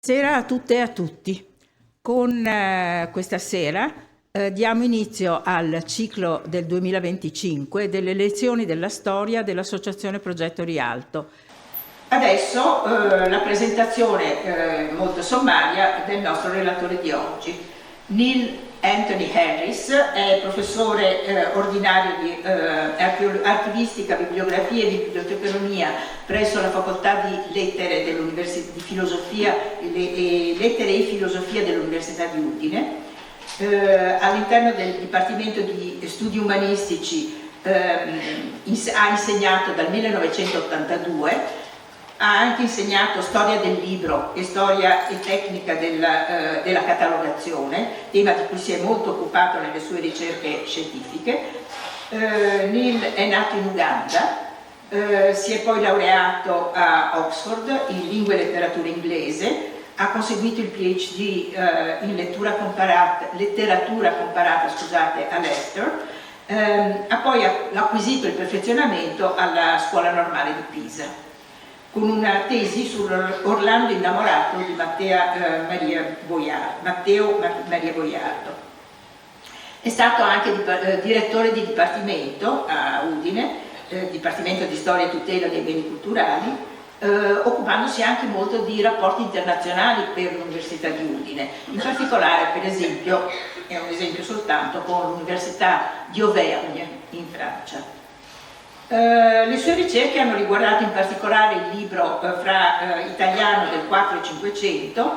Buonasera a tutte e a tutti. Con questa sera diamo inizio al ciclo del 2025 delle lezioni della storia dell'Associazione Progetto Rialto. Adesso la presentazione molto sommaria del nostro relatore di oggi. Neil Anthony Harris è professore ordinario di archivistica, bibliografia e biblioteconomia presso la Facoltà di Lettere di Filosofia e Lettere e Filosofia dell'Università di Udine. All'interno del Dipartimento di Studi Umanistici ha insegnato dal 1982. Ha anche insegnato storia del libro e storia e tecnica della catalogazione, tema di cui si è molto occupato nelle sue ricerche scientifiche. Neil è nato in Uganda, si è poi laureato a Oxford in lingua e letteratura inglese, ha conseguito il PhD in letteratura comparata a Leicester, ha poi acquisito il perfezionamento alla Scuola Normale di Pisa, con una tesi sull'Orlando innamorato di Matteo Maria Boiardo. È stato anche direttore di dipartimento a Udine, Dipartimento di Storia e Tutela dei Beni Culturali, occupandosi anche molto di rapporti internazionali per l'Università di Udine, in particolare, per esempio, è un esempio soltanto, con l'Università di Auvergne in Francia. Le sue ricerche hanno riguardato in particolare il libro italiano del 4 e 500,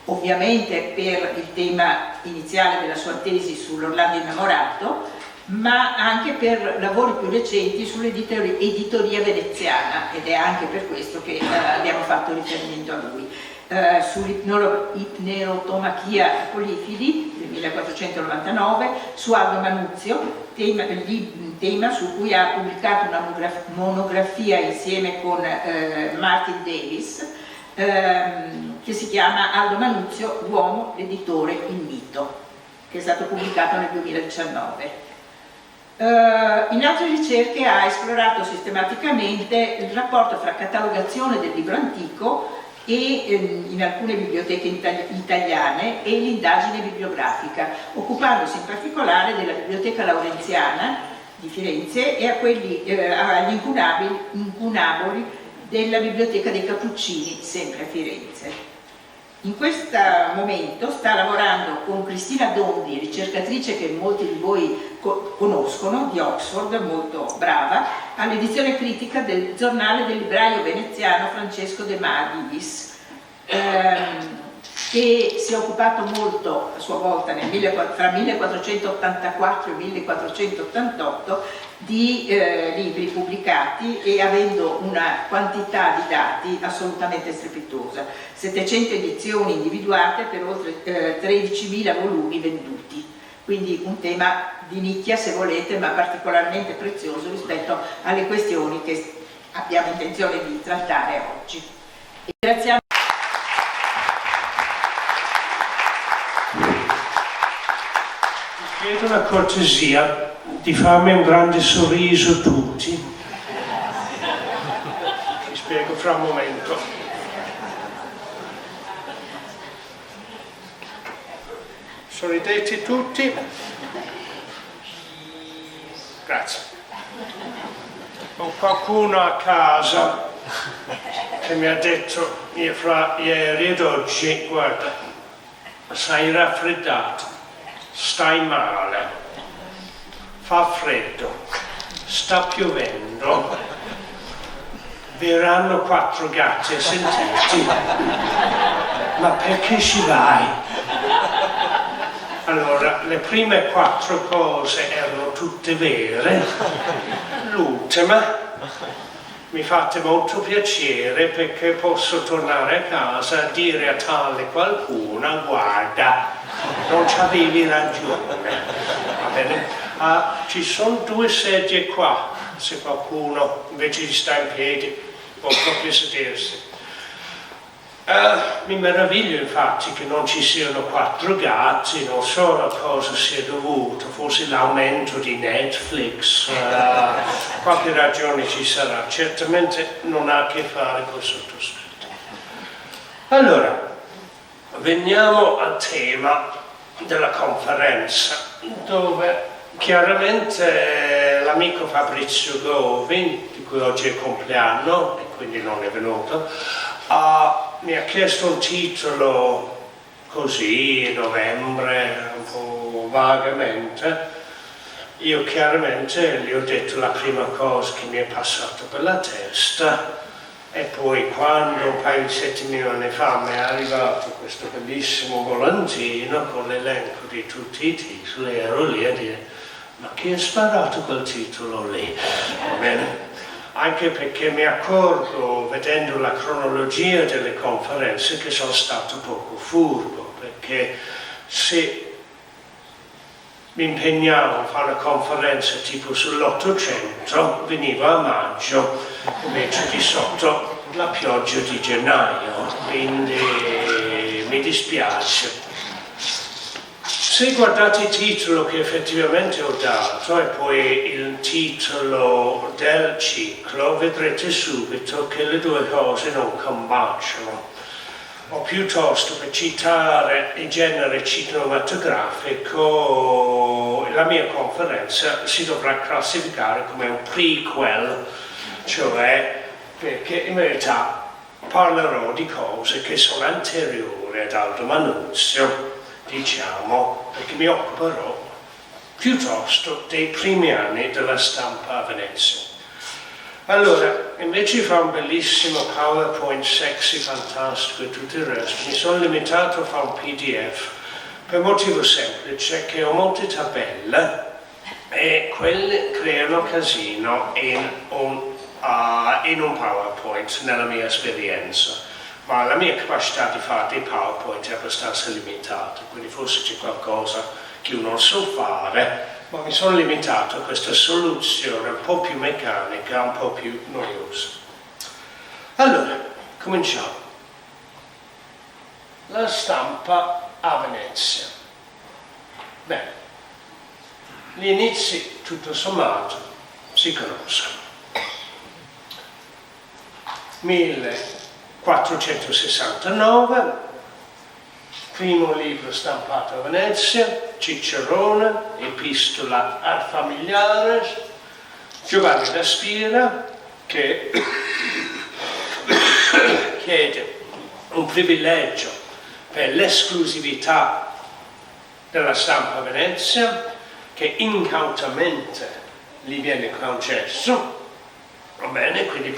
ovviamente per il tema iniziale della sua tesi sull'Orlando innamorato, ma anche per lavori più recenti sull'editoria veneziana, ed è anche per questo che abbiamo fatto riferimento a lui. Sull'ipnerotomachia polifidi del 1499, su Aldo Manuzio, tema su cui ha pubblicato una monografia insieme con Martin Davis, che si chiama Aldo Manuzio, l'uomo, l'editore, il mito, che è stato pubblicato nel 2019. In altre ricerche ha esplorato sistematicamente il rapporto fra catalogazione del libro antico e in alcune biblioteche italiane e l'indagine bibliografica, occupandosi in particolare della Biblioteca Laurenziana di Firenze e agli incunaboli della Biblioteca dei Cappuccini, sempre a Firenze. In questo momento sta lavorando con Cristina Dondi, ricercatrice che molti di voi conoscono, di Oxford, molto brava, all'edizione critica del giornale del libraio veneziano Francesco De Magidis, che si è occupato molto a sua volta fra 1484 e 1488 di libri pubblicati e avendo una quantità di dati assolutamente strepitosa, 700 edizioni individuate per oltre 13.000 volumi venduti, quindi un tema di nicchia se volete, ma particolarmente prezioso rispetto alle questioni che abbiamo intenzione di trattare oggi. Ringraziamo. Chiedo una cortesia di farmi un grande sorriso tutti. Vi spiego fra un momento. Sorridete tutti. Grazie. Ho qualcuno a casa che mi ha detto fra ieri ed oggi: guarda, sei raffreddato. Stai male, fa freddo, sta piovendo, verranno 4 gatti a sentirti, ma perché ci vai? Allora, le prime 4 cose erano tutte vere, l'ultima mi fate molto piacere perché posso tornare a casa a dire a tale qualcuna: guarda, non c'avevi ragione, va bene? Ci sono 2 sedie qua, se qualcuno invece di stare in piedi può proprio sedersi. Mi meraviglio infatti che non ci siano 4 gatti, non so a cosa sia dovuto, forse l'aumento di Netflix, qualche ragione ci sarà, certamente non ha a che fare col sottoscritto. Allora, veniamo al tema della conferenza, dove chiaramente l'amico Fabrizio Govi, di cui oggi è il compleanno e quindi non è venuto, mi ha chiesto un titolo così, novembre, un po' vagamente. Io chiaramente gli ho detto la prima cosa che mi è passata per la testa, e poi quando un paio di settimane fa mi è arrivato questo bellissimo volantino con l'elenco di tutti i titoli, ero lì a dire: ma chi ha sparato quel titolo lì? Va bene? Anche perché mi accorgo, vedendo la cronologia delle conferenze, che sono stato poco furbo, perché se mi impegnavo a fare una conferenza tipo sull'800, veniva a maggio invece di sotto la pioggia di gennaio, quindi mi dispiace. Se guardate il titolo che effettivamente ho dato e poi il titolo del ciclo, vedrete subito che le due cose non combaciano. O piuttosto, per citare il genere cinematografico, la mia conferenza si dovrà classificare come un prequel, cioè perché in verità parlerò di cose che sono anteriori ad Aldo Manuzio, diciamo, perché mi occuperò piuttosto dei primi anni della stampa a Venezia. Allora, invece di fare un bellissimo PowerPoint sexy, fantastico e tutto il resto, mi sono limitato a fare un PDF per motivo semplice che ho molte tabelle e quelle creano casino in un PowerPoint nella mia esperienza, ma la mia capacità di fare dei PowerPoint è abbastanza limitata, quindi forse c'è qualcosa che io non so fare, ma mi sono limitato a questa soluzione un po' più meccanica, un po' più noiosa. Allora, cominciamo. La stampa a Venezia. Bene, gli inizi, tutto sommato, si conoscono. 1469, primo libro stampato a Venezia, Cicerone, Epistola ad Familiares, Giovanni da Spira, che chiede un privilegio per l'esclusività della stampa a Venezia, che incautamente gli viene concesso, va bene, quindi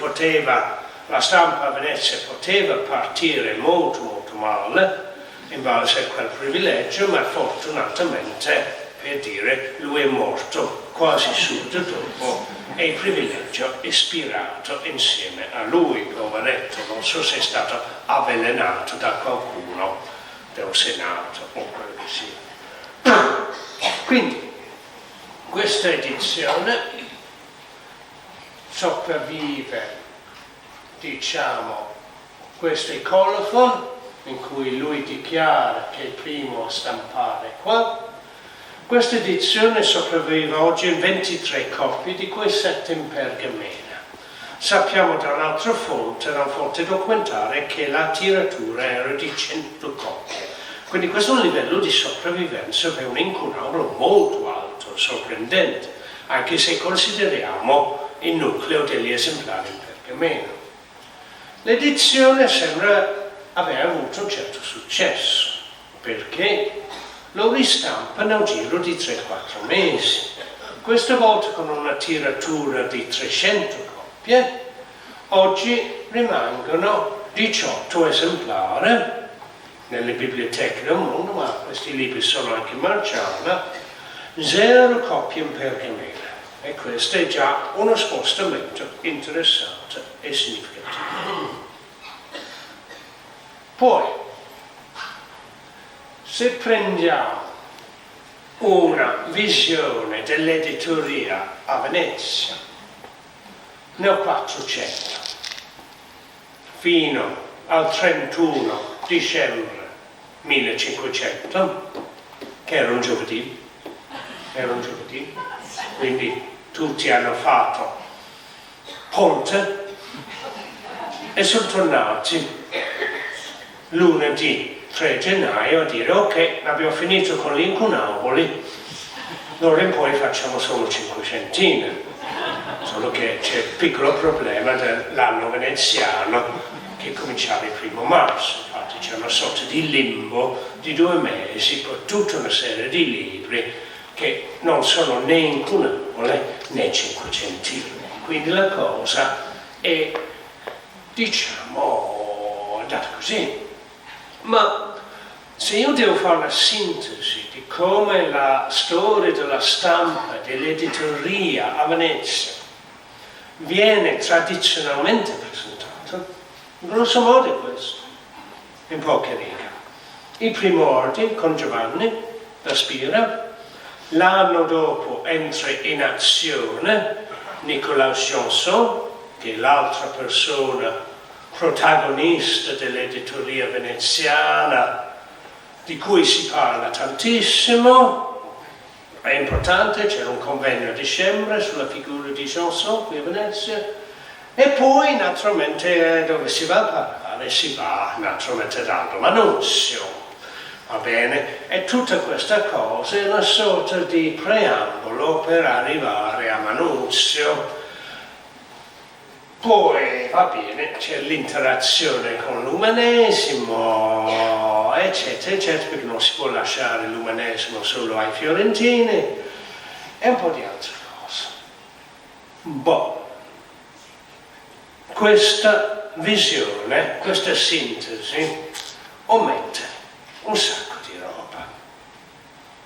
la stampa a Venezia poteva partire molto molto male, in base a quel privilegio, ma fortunatamente, per dire, lui è morto quasi subito dopo e il privilegio è ispirato insieme a lui, poveretto, non so se è stato avvelenato da qualcuno del Senato o quello che sia. Quindi, questa edizione sopravvive, diciamo, questo è Colophon, in cui lui dichiara che è il primo a stampare qua. Questa edizione sopravvive oggi in 23 copie, di cui 7 in pergamena. Sappiamo da un'altra fonte, una fonte documentaria, che la tiratura era di 100 copie. Quindi questo è un livello di sopravvivenza per un incunabolo molto alto, sorprendente, anche se consideriamo il nucleo degli esemplari in pergamena. L'edizione sembra aveva avuto un certo successo, perché lo ristampa nel giro di 3-4 mesi, questa volta con una tiratura di 300 copie. Oggi rimangono 18 esemplari nelle biblioteche del mondo, ma questi libri sono anche in Marciana, 0 copie in pergamena, e questo è già uno spostamento interessante e significativo. Poi, se prendiamo una visione dell'editoria a Venezia nel 400 fino al 31 dicembre 1500, che era un giovedì, quindi tutti hanno fatto ponte e sono tornati lunedì 3 gennaio a dire ok, abbiamo finito con gli incunaboli, d'ora in poi facciamo solo 500, solo che c'è il piccolo problema dell'anno veneziano che cominciava il 1° marzo, infatti c'è una sorta di limbo di 2 mesi per tutta una serie di libri che non sono né incunaboli né 500, quindi la cosa è, diciamo, andata così. Ma se io devo fare una sintesi di come la storia della stampa, dell'editoria a Venezia viene tradizionalmente presentata, grosso modo è questo, in poche righe. I primordi con Giovanni da Spira, l'anno dopo entra in azione Nicolas Janson, che è l'altra persona protagonista dell'editoria veneziana, di cui si parla tantissimo, è importante, c'era un convegno a dicembre sulla figura di Janson qui a Venezia, e poi naturalmente dove si va a parlare? Si va naturalmente ad Aldo Manuzio, va bene? E tutta questa cosa è una sorta di preambolo per arrivare a Manuzio. Poi va bene, c'è l'interazione con l'umanesimo, eccetera, eccetera, perché non si può lasciare l'umanesimo solo ai fiorentini, e un po' di altre cose. Questa visione, questa sintesi, omette un sacco di roba.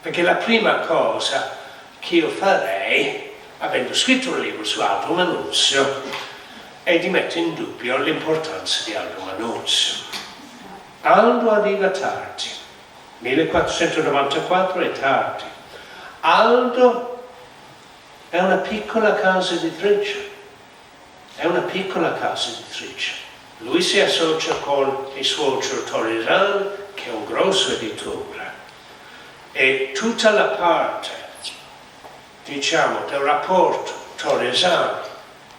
Perché la prima cosa che io farei, avendo scritto un libro su Aldo Manuzio, è di mettere in dubbio l'importanza di Aldo Manuzio. Aldo arriva tardi, 1494 è tardi. Aldo è una piccola casa editrice, Lui si associa con il suocero Torresani, che è un grosso editore, e tutta la parte, diciamo, del rapporto Torresani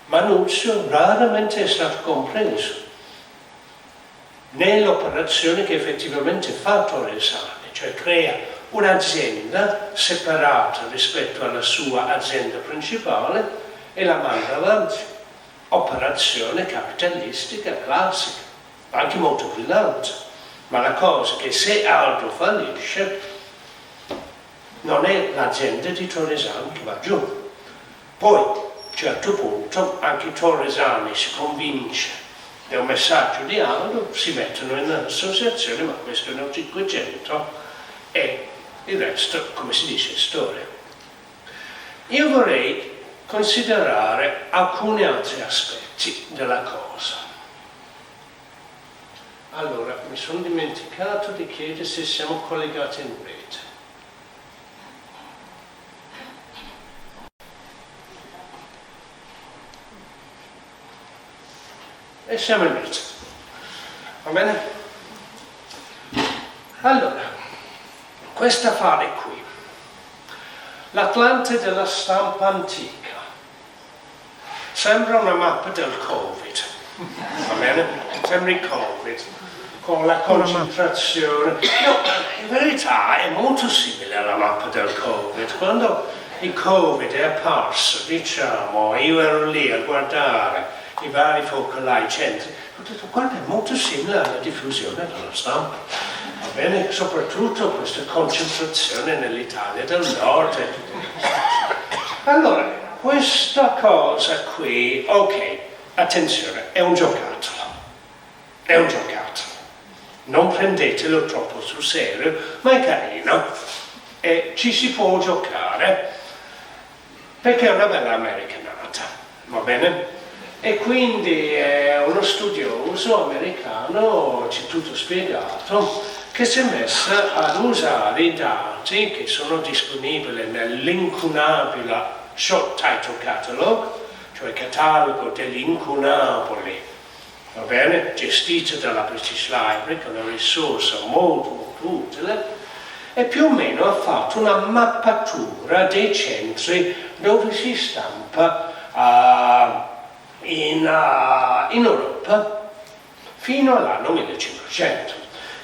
Manuzio raramente è stato compreso nell'operazione che effettivamente fa Torresani, cioè crea un'azienda separata rispetto alla sua azienda principale e la manda avanti. Operazione capitalistica classica, anche molto brillante, ma la cosa è che se Aldo fallisce non è l'azienda di Torresani che va giù. Poi a un certo punto anche Torresani si convince del messaggio di Aldo, si mettono in associazione, ma questo è nel 500 e il resto, come si dice, è storia. Io vorrei considerare alcuni altri aspetti della cosa. Allora, mi sono dimenticato di chiedere se siamo collegati in rete. E siamo in rete. Va bene? Allora, questo affare qui, l'Atlante della stampa antica, sembra una mappa del Covid, va bene? Sembra il Covid, con la concentrazione. No, in verità è molto simile alla mappa del Covid. Quando il Covid è apparso, diciamo, io ero lì a guardare i vari focolai centri, ho detto, guarda, è molto simile alla diffusione della stampa. Va bene? Soprattutto questa concentrazione nell'Italia del Nord. Allora, questa cosa qui, ok, attenzione, è un giocattolo. È un giocattolo. Non prendetelo troppo sul serio, ma è carino. E ci si può giocare perché è una bella americanata, va bene? E quindi è uno studioso americano, c'è tutto spiegato, che si è messo ad usare i dati che sono disponibili nell'incunabile Short Title Catalog, cioè il catalogo degli incunaboli, va bene? Gestito dalla British Library, che è una risorsa molto molto utile, e più o meno ha fatto una mappatura dei centri dove si stampa in Europa fino all'anno 1500.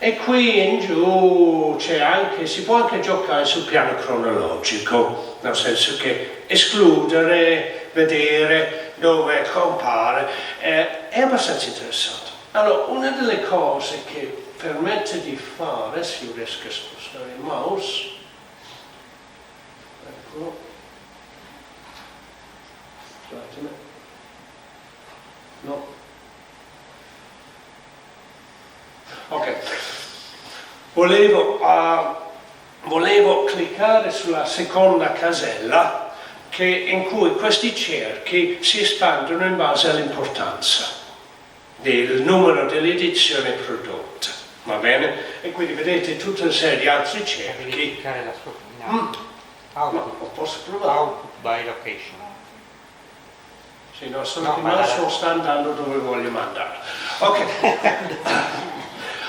E qui in giù si può anche giocare sul piano cronologico, nel senso che escludere, vedere dove compare, è abbastanza interessante. Allora, una delle cose che permette di fare, se io riesco a spostare il mouse, ecco, scusatemi, no, ok, volevo cliccare sulla seconda casella in cui questi cerchi si espandono in base all'importanza del numero delle edizioni prodotte, va bene? E quindi vedete tutta una serie di altri cerchi. Cliccare la sua output. Posso provare? Output by location. Sì, no, non sta andando dove voglio mandare. Ok.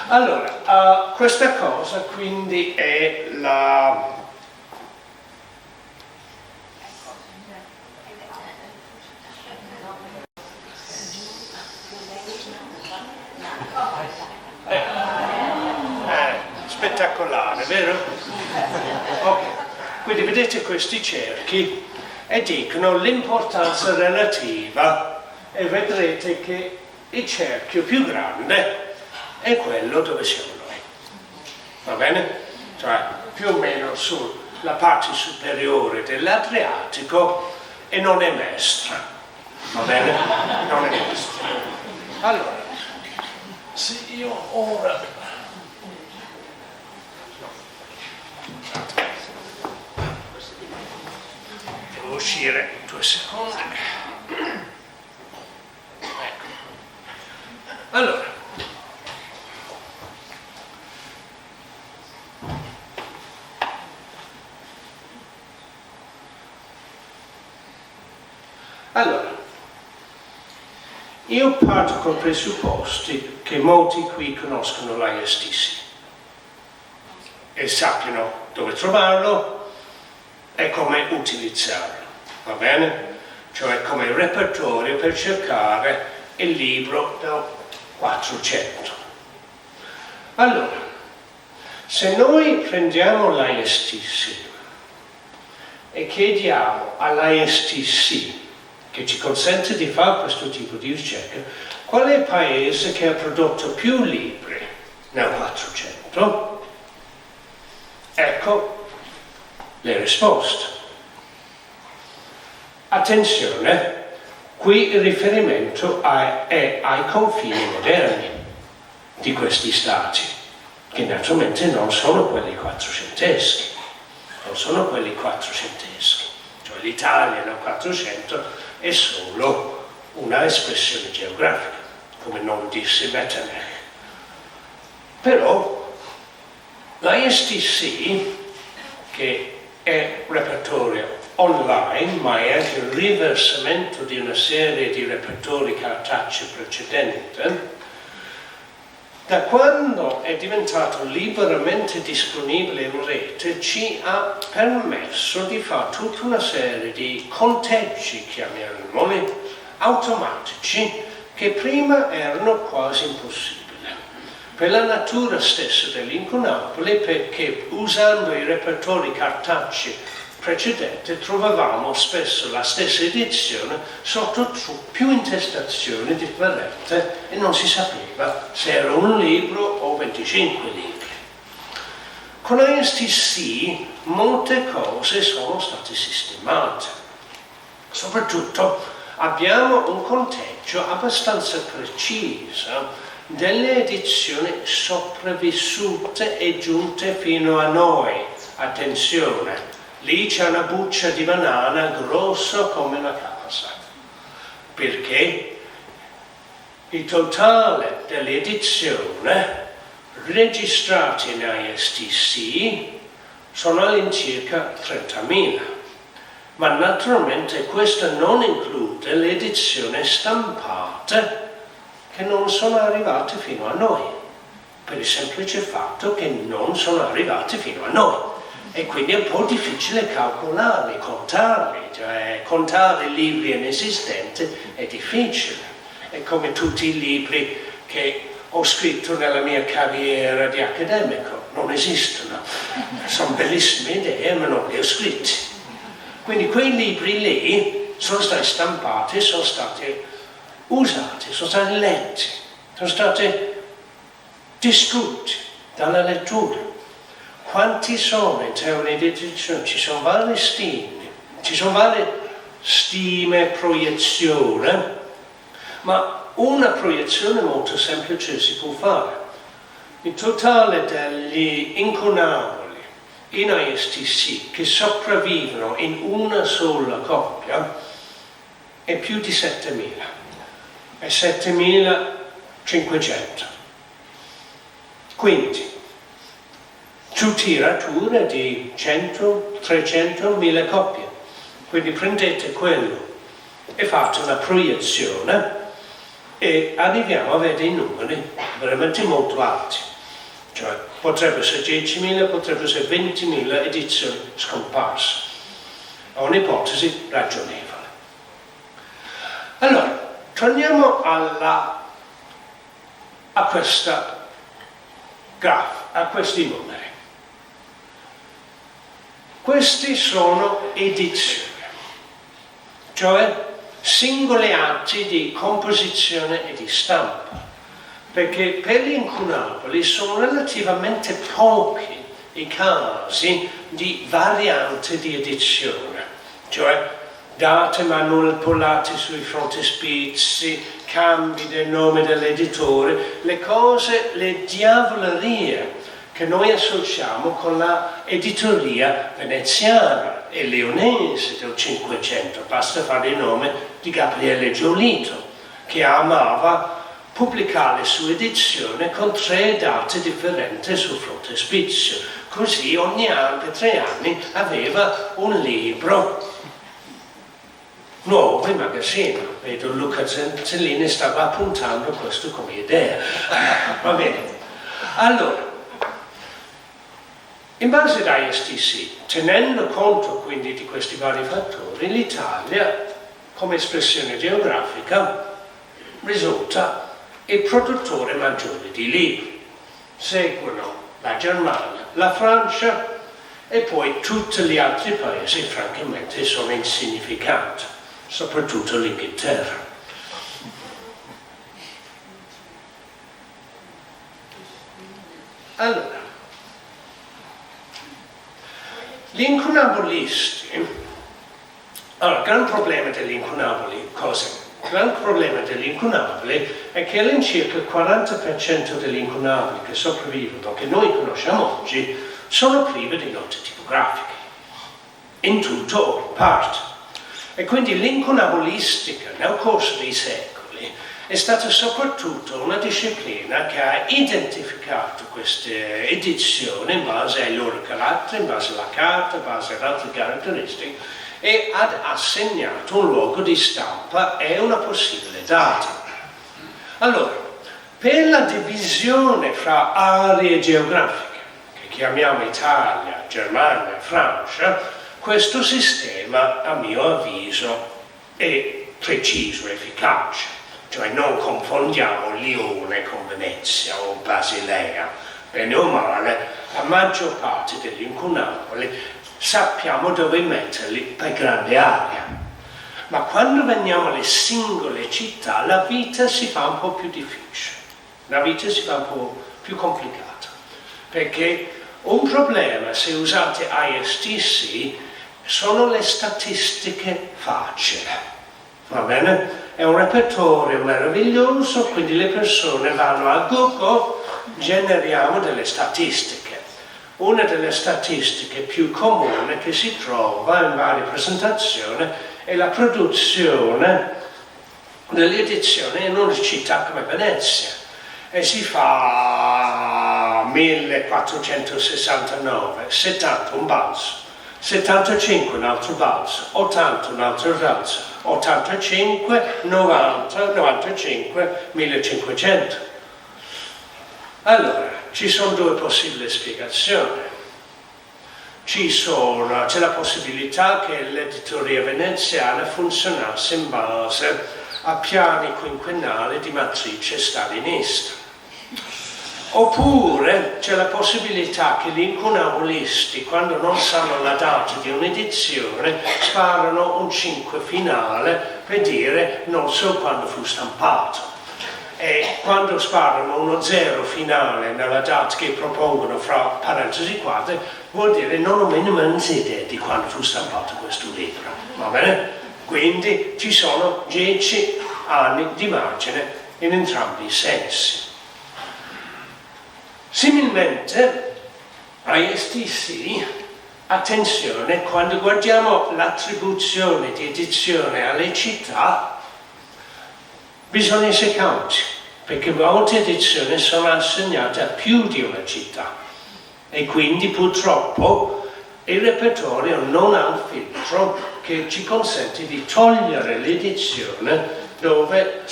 Allora, questa cosa quindi è la... spettacolare, vero? Ok, quindi vedete questi cerchi e dicono l'importanza relativa e vedrete che il cerchio più grande è quello dove siamo noi, va bene? Cioè più o meno sulla parte superiore dell'Adriatico e non è Mestra, va bene? Non è Mestra. Allora, se io ora... Devo uscire 2 secondi. Ecco. Allora, io parto con presupposti che molti qui conoscono l'ISTC e sappiano dove trovarlo e come utilizzarlo, va bene? Cioè come repertorio per cercare il libro del 400. Allora, se noi prendiamo l'ISTC e chiediamo all'ISTC, che ci consente di fare questo tipo di ricerca, qual è il paese che ha prodotto più libri nel 400? Ecco le risposte. Attenzione, qui il riferimento è ai confini moderni di questi stati, che naturalmente non sono quelli quattrocenteschi, non sono quelli quattrocenteschi. Cioè l'Italia nel 400 è solo una espressione geografica, come non disse Metternich. Però l'ISTC, che è un repertorio online, ma è anche il riversamento di una serie di repertori cartacei precedenti, da quando è diventato liberamente disponibile in rete ci ha permesso di fare tutta una serie di conteggi, chiamiamoli, automatici, che prima erano quasi impossibili. Per la natura stessa dell'incunabile, perché usando i repertori cartacei precedenti trovavamo spesso la stessa edizione sotto più intestazioni differenti e non si sapeva se era un libro o 25 libri. Con ISTC molte cose sono state sistemate. Soprattutto abbiamo un conteggio abbastanza preciso delle edizioni sopravvissute e giunte fino a noi. Attenzione! Lì c'è una buccia di banana grossa come una casa, perché il totale dell'edizione registrati in ISTC sono all'incirca 30.000, ma naturalmente questo non include le edizioni stampate che non sono arrivate fino a noi, per il semplice fatto che non sono arrivate fino a noi. E quindi è un po' difficile calcolarli, contarli, cioè contare i libri inesistenti è difficile. È come tutti i libri che ho scritto nella mia carriera di accademico, non esistono. Sono bellissime idee, ma non li ho scritti. Quindi quei libri lì sono stati stampati, sono stati usati, sono stati letti, sono stati distrutti dalla lettura. Quanti sono in termini di edizione? Ci sono varie stime, ci sono varie stime, proiezioni, ma una proiezione molto semplice si può fare. Il totale degli incunaboli in ISTC che sopravvivono in una sola coppia è più di 7.000, è 7.500. Quindi, su tirature di 100, 300, 1000 coppie. Quindi prendete quello e fate una proiezione e arriviamo a vedere i numeri veramente molto alti. Cioè potrebbe essere 10.000, potrebbe essere 20.000 edizioni scomparse. È un'ipotesi ragionevole. Allora, torniamo a questa grafo, a questi numeri. Questi sono edizioni, cioè singoli atti di composizione e di stampa, perché per gli incunaboli sono relativamente pochi i casi di variante di edizione, cioè date manipolate sui frontispizi, cambi del nome dell'editore, le cose, le diavolerie che noi associamo con la editoria veneziana e leonese del Cinquecento. Basta fare il nome di Gabriele Giolito, che amava pubblicare le sue edizioni con 3 date differenti sul frontespizio. Così ogni anno, per 3 anni, aveva un libro nuovo in magazzino. Vedo Luca Zellini stava appuntando questo come idea. Va bene. Allora, in base ad ISTC, tenendo conto quindi di questi vari fattori, l'Italia, come espressione geografica, risulta il produttore maggiore di libri. Seguono la Germania, la Francia e poi tutti gli altri paesi francamente sono insignificanti, soprattutto l'Inghilterra. Allora, gli incunabolisti, allora, il gran problema degli incunaboli, cos'è? Il gran problema degli incunaboli è che all'incirca il 40% degli incunaboli che sopravvivono, che noi conosciamo oggi, sono privi di note tipografiche, in tutto o in parte. E quindi l'incunabolistica nel corso dei secoli è stata soprattutto una disciplina che ha identificato queste edizioni in base ai loro caratteri, in base alla carta, in base ad altre caratteristiche, e ha assegnato un luogo di stampa e una possibile data. Allora, per la divisione fra aree geografiche, che chiamiamo Italia, Germania e Francia, questo sistema, a mio avviso, è preciso, efficace. Cioè non confondiamo Lione con Venezia o Basilea. Bene o male, la maggior parte degli incunaboli sappiamo dove metterli per grande area. Ma quando veniamo alle singole città, la vita si fa un po' più difficile, la vita si fa un po' più complicata. Perché un problema, se usate ISTC, sono le statistiche facili. Va bene? È un repertorio meraviglioso, quindi le persone vanno a Google, generiamo delle statistiche. Una delle statistiche più comuni che si trova in varie presentazioni è la produzione delle edizioni in una città come Venezia. E si fa 1469, 70 un balzo, 75 un altro balzo, 80 un altro balzo, 85, 90, 95, 1500. Allora, ci sono 2 possibili spiegazioni. C'è la possibilità che l'editoria veneziana funzionasse in base a piani quinquennali di matrice stalinista. Oppure c'è la possibilità che gli incunabolisti, quando non sanno la data di un'edizione, sparano un 5 finale per dire non so quando fu stampato. E quando sparano uno 0 finale nella data che propongono fra parentesi quadre, vuol dire non ho minimamente idea di quando fu stampato questo libro. Va bene? Quindi ci sono 10 anni di margine in entrambi i sensi. Similmente, ai STC, attenzione, quando guardiamo l'attribuzione di edizione alle città, bisogna essere cauti, perché molte edizioni sono assegnate a più di una città e quindi purtroppo il repertorio non ha un filtro che ci consente di togliere l'edizione dove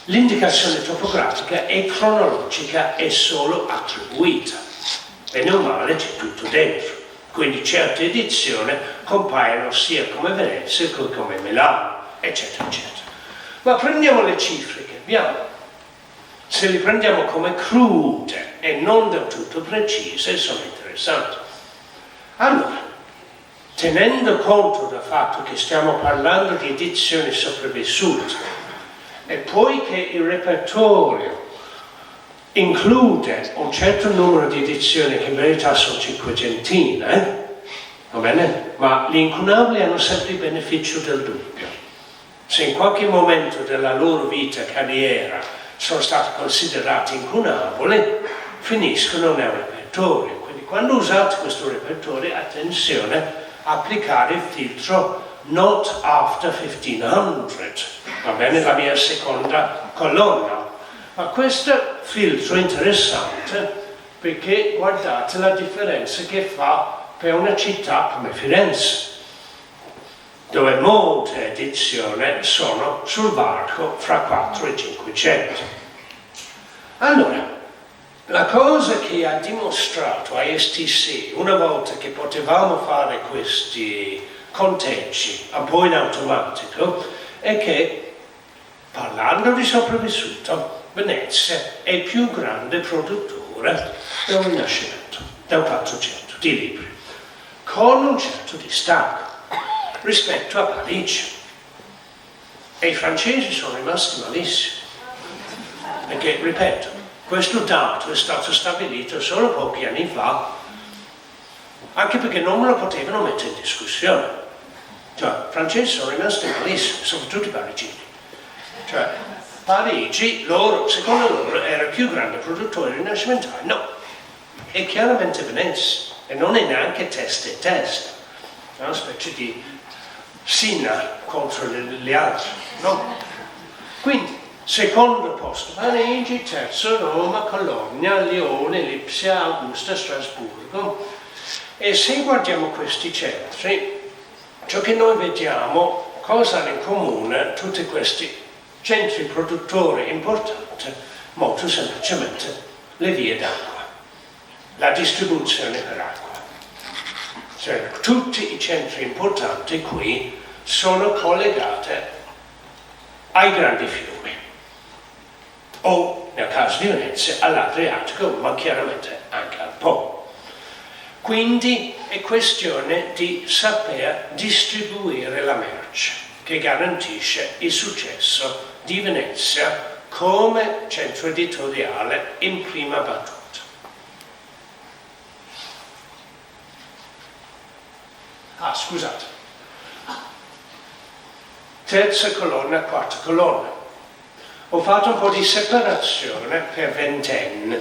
l'indicazione topografica e cronologica è solo attribuita. Bene o male c'è tutto dentro. Quindi certe edizioni compaiono sia come Venezia che come Milano, eccetera, eccetera. Ma prendiamo le cifre che abbiamo. Se le prendiamo come crude e non del tutto precise, sono interessanti. Allora, tenendo conto del fatto che stiamo parlando di edizioni sopravvissute, e poiché il repertorio include un certo numero di edizioni che in verità sono 500, va bene? Ma gli incunabili hanno sempre il beneficio del dubbio. Se in qualche momento della loro vita e carriera sono stati considerati incunabili, finiscono nel repertorio. Quindi quando usate questo repertorio, attenzione a applicare il filtro Not After 1500, va bene? La mia seconda colonna. Ma questo filtro è interessante perché guardate la differenza che fa per una città come Firenze, dove molte edizioni sono sul varco fra 4 e 500. Allora, la cosa che ha dimostrato a STC, una volta che potevamo fare questi conteggi un po' in automatico, è che, parlando di sopravvissuto, Venezia è il più grande produttore del Rinascimento, del 400, di libri, con un certo distacco rispetto a Parigi. E i francesi sono rimasti malissimi, perché, ripeto, questo dato è stato stabilito solo pochi anni fa, anche perché non me lo potevano mettere in discussione. Cioè, i francesi sono rimasti malissimi, soprattutto i parigini. Cioè, Parigi, loro, secondo loro, era il più grande produttore rinascimentale. No, è chiaramente Venezia, e non è neanche testa e testa. È una specie di Sina contro le altre, no? Quindi, secondo posto Parigi, terzo Roma, Cologna, Lione, Lipsia, Augusta, Strasburgo. E se guardiamo questi centri, ciò che noi vediamo, cosa hanno in comune tutti questi centri produttori importanti? Molto semplicemente le vie d'acqua, la distribuzione per acqua. Cioè, tutti i centri importanti qui sono collegati ai grandi fiumi, o nel caso di Venezia all'Adriatico, ma chiaramente anche al Po. Quindi è questione di saper distribuire la merce, che garantisce il successo di Venezia come centro editoriale in prima battuta. Scusate. Terza colonna, quarta colonna. Ho fatto un po' di separazione per ventenni,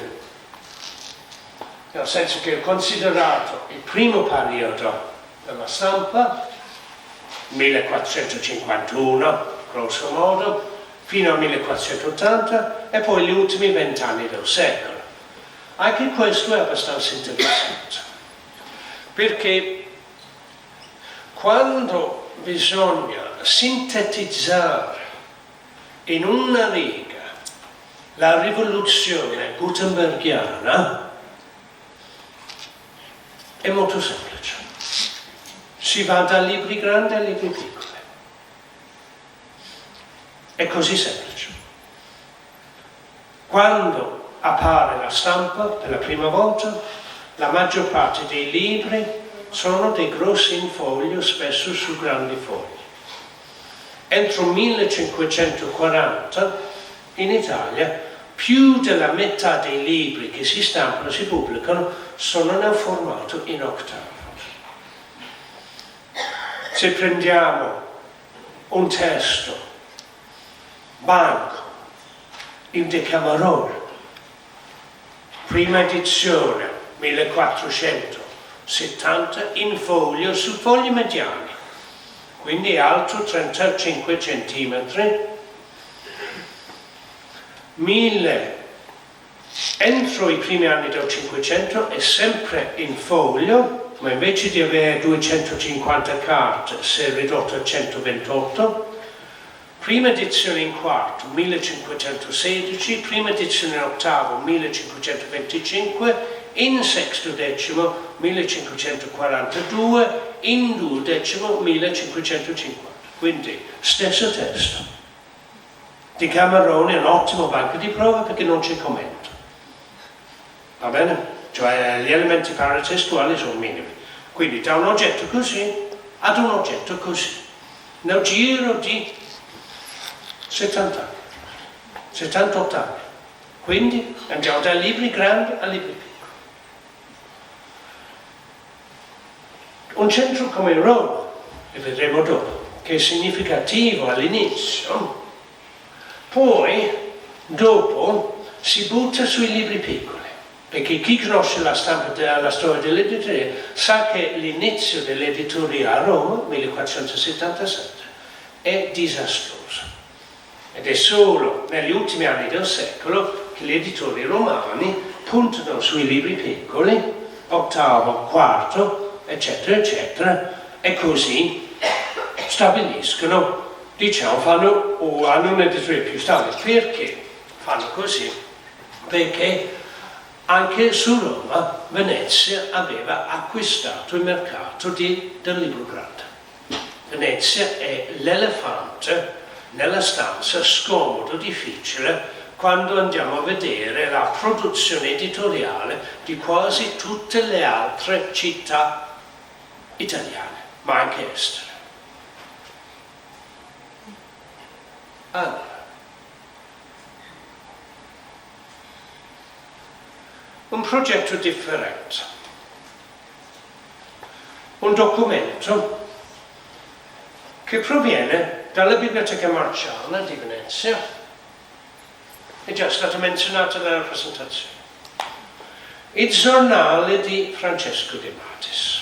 nel senso che ho considerato il primo periodo della stampa, 1451, grosso modo, fino al 1480, e poi gli ultimi 20 anni del secolo. Anche questo è abbastanza interessante, perché quando bisogna sintetizzare in una riga la rivoluzione gutenbergiana, è molto semplice. Si va da libri grandi a libri piccoli. È così semplice. Quando appare la stampa per la prima volta, la maggior parte dei libri sono dei grossi in foglio, spesso su grandi fogli. Entro 1540 in Italia più della metà dei libri che si stampano, si pubblicano, sono nel formato in ottavo. Se prendiamo un testo, Banco, il Decamerone, prima edizione, 1470, in foglio, su fogli mediani, quindi alto 35 centimetri, entro i primi anni del 500 è sempre in foglio, ma invece di avere 250 carte si è ridotto a 128. Prima edizione in quarto 1516, prima edizione in ottavo 1525, in sextodecimo 1542, in duodecimo 1550. Quindi stesso testo. Decamerone è un ottimo banco di prova perché non c'è commento. Va bene? Cioè gli elementi paratestuali sono minimi. Quindi da un oggetto così ad un oggetto così. Nel giro di 70 anni, 78 anni. Quindi andiamo da libri grandi a libri piccoli. Un centro come Roma, e vedremo dopo, che è significativo all'inizio, poi dopo si butta sui libri piccoli, perché chi conosce la stampa della storia dell'editoria sa che l'inizio dell'editoria a Roma, 1477, è disastroso. Ed è solo negli ultimi anni del secolo che gli editori romani puntano sui libri piccoli, ottavo, quarto, eccetera, eccetera, e così stabiliscono, diciamo, hanno un'editoria più stabile. Perché fanno così? Perché anche su Roma, Venezia aveva acquistato il mercato del libro grande. Venezia è l'elefante nella stanza, scomodo, difficile, quando andiamo a vedere la produzione editoriale di quasi tutte le altre città italiane, ma anche estere. Allora, un progetto differente, un documento che proviene dalla Biblioteca Marciana di Venezia, è già stato menzionato nella presentazione, il giornale di Francesco De Matis.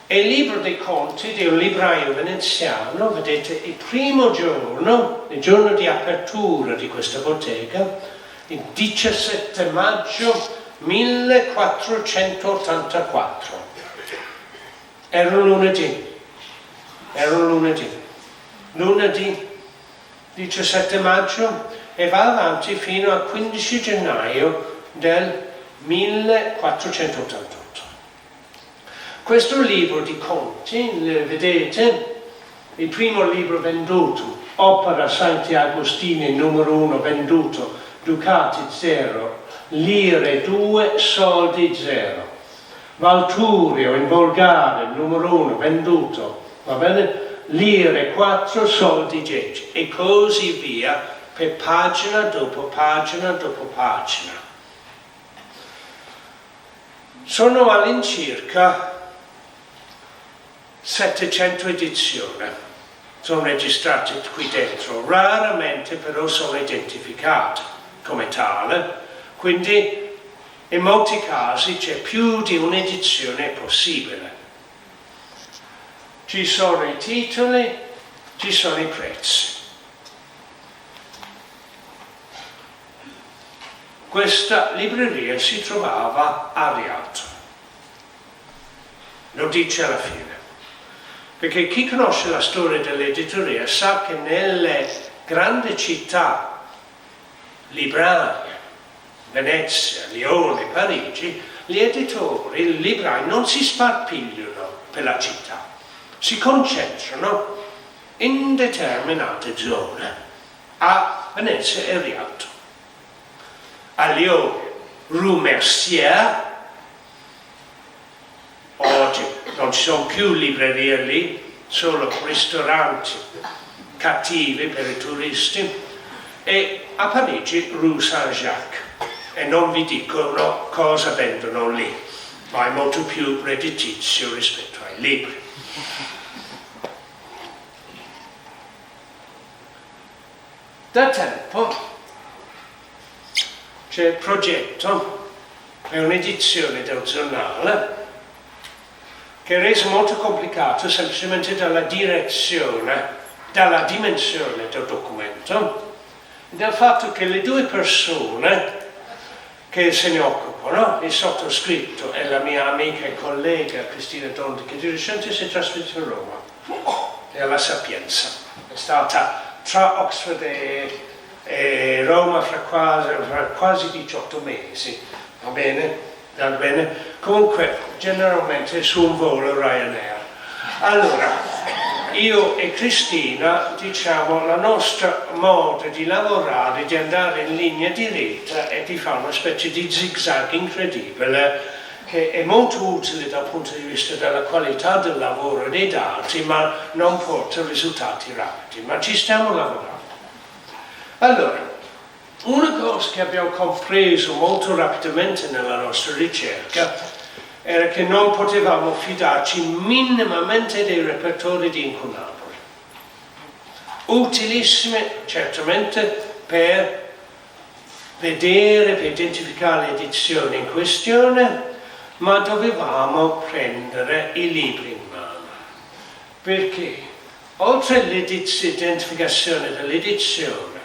È il libro dei conti di un libraio veneziano, vedete, il primo giorno, il giorno di apertura di questa bottega, il 17 maggio 1484. Era un lunedì. Lunedì 17 maggio e va avanti fino al 15 gennaio del 1488. Questo libro di conti, vedete, il primo libro venduto, Opera Santi Agostini, numero 1, venduto, ducati 0, lire 2, soldi 0. Valturio in volgare, numero 1, venduto, va bene? Lire 4, soldi 10 e così via per pagina dopo pagina dopo pagina. Sono all'incirca 700 edizioni, sono registrate qui dentro, raramente però sono identificate come tale, quindi in molti casi c'è più di un'edizione possibile. Ci sono i titoli, ci sono i prezzi. Questa libreria si trovava a Rialto. Lo dice alla fine. Perché chi conosce la storia dell'editoria sa che nelle grandi città librarie, Venezia, Lione, Parigi, gli editori, i librai non si sparpigliano per la città, si concentrano in determinate zone, a Venezia e Rialto. a Lione, Rue Mercier. Oggi non ci sono più librerie lì, solo ristoranti cattivi per i turisti, e a Parigi Rue Saint-Jacques. E non vi dicono cosa vendono lì, ma è molto più redditizio rispetto ai libri. Da tempo c'è il progetto per un'edizione del giornale che è reso molto complicato semplicemente dalla dimensione del documento, del fatto che le due persone che se ne occupano, il sottoscritto e la mia amica e collega Cristina Dondi, che di recente si è trasferita a Roma, e alla Sapienza. È stata tra Oxford e Roma fra quasi 18 mesi, va bene? Va bene? Comunque, generalmente su un volo Ryanair. Allora, io e Cristina, diciamo, la nostra modo di lavorare, di andare in linea diretta e di fare una specie di zigzag incredibile, che è molto utile dal punto di vista della qualità del lavoro e dei dati, ma non porta risultati rapidi, ma ci stiamo lavorando. Allora, una cosa che abbiamo compreso molto rapidamente nella nostra ricerca era che non potevamo fidarci minimamente dei repertori di incunaboli. Utilissime certamente per vedere, per identificare le edizioni in questione, ma dovevamo prendere i libri in mano. Perché oltre all'identificazione dell'edizione,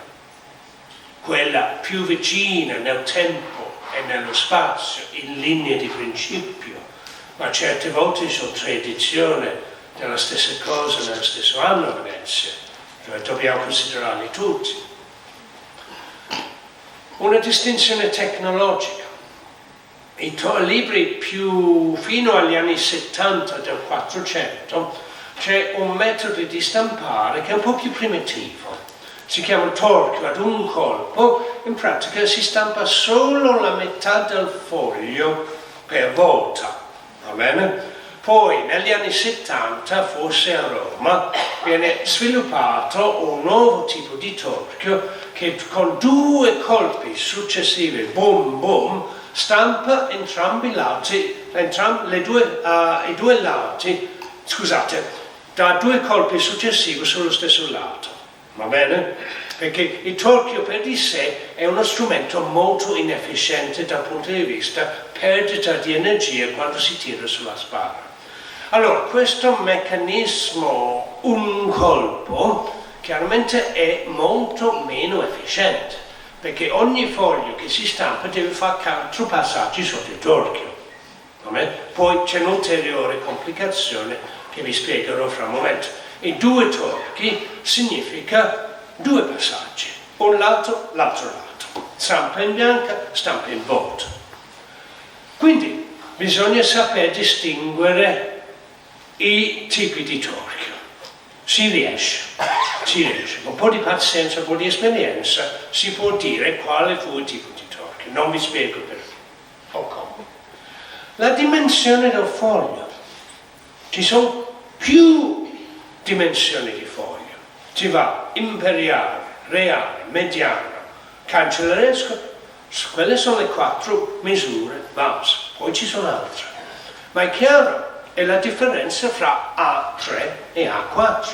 quella più vicina nel tempo e nello spazio, in linea di principio, ma certe volte sono 3 edizioni della stessa cosa nello stesso anno a Venezia, cioè dobbiamo considerarli tutti. Una distinzione tecnologica. I libri più fino agli anni 70 del 400 c'è un metodo di stampare che è un po' più primitivo. Si chiama torchio ad un colpo, in pratica si stampa solo la metà del foglio per volta, va bene? Poi negli anni 70, forse a Roma, viene sviluppato un nuovo tipo di torchio che con 2 colpi successivi, boom boom, stampa entrambi i lati, i due lati, scusate, da 2 colpi successivi sullo stesso lato. Va bene? Perché il torchio per di sé è uno strumento molto inefficiente dal punto di vista perdita di energia quando si tira sulla spalla. Allora, questo meccanismo un colpo chiaramente è molto meno efficiente, perché ogni foglio che si stampa deve fare 4 passaggi sotto il torchio. Va bene? Poi c'è un'ulteriore complicazione che vi spiegherò fra un momento. I 2 torchi significa 2 passaggi, un lato, l'altro lato, stampa in bianca, stampa in volto. Quindi bisogna saper distinguere i tipi di torchio. Si riesce, con un po' di pazienza, un po' di esperienza, si può dire quale fu il tipo di torchio. Non vi spiego perché, o come. La dimensione del foglio. Ci sono più dimensioni di foglio. Ci va imperiale, reale, mediano, cancelleresco. Quelle sono le 4 misure base. Poi ci sono altre. Ma è chiaro, è la differenza fra A3 e A4.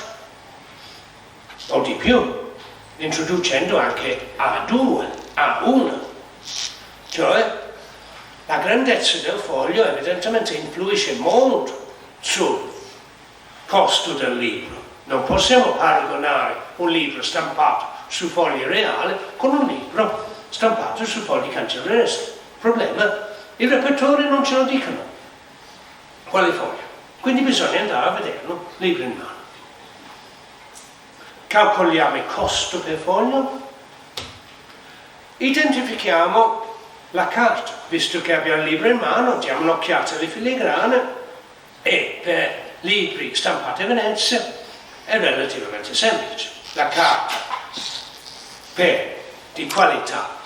O di più, introducendo anche A2, A1. Cioè, la grandezza del foglio evidentemente influisce molto sul costo del libro. Non possiamo paragonare un libro stampato su fogli reali con un libro stampato su fogli cancellereschi. Problema, i repertori non ce lo dicono. Quale foglio? Quindi bisogna andare a vederlo libro in mano. Calcoliamo il costo per foglio, identifichiamo la carta, visto che abbiamo il libro in mano, diamo un'occhiata alle filigrane e per libri stampati a Venezia è relativamente semplice. La carta di qualità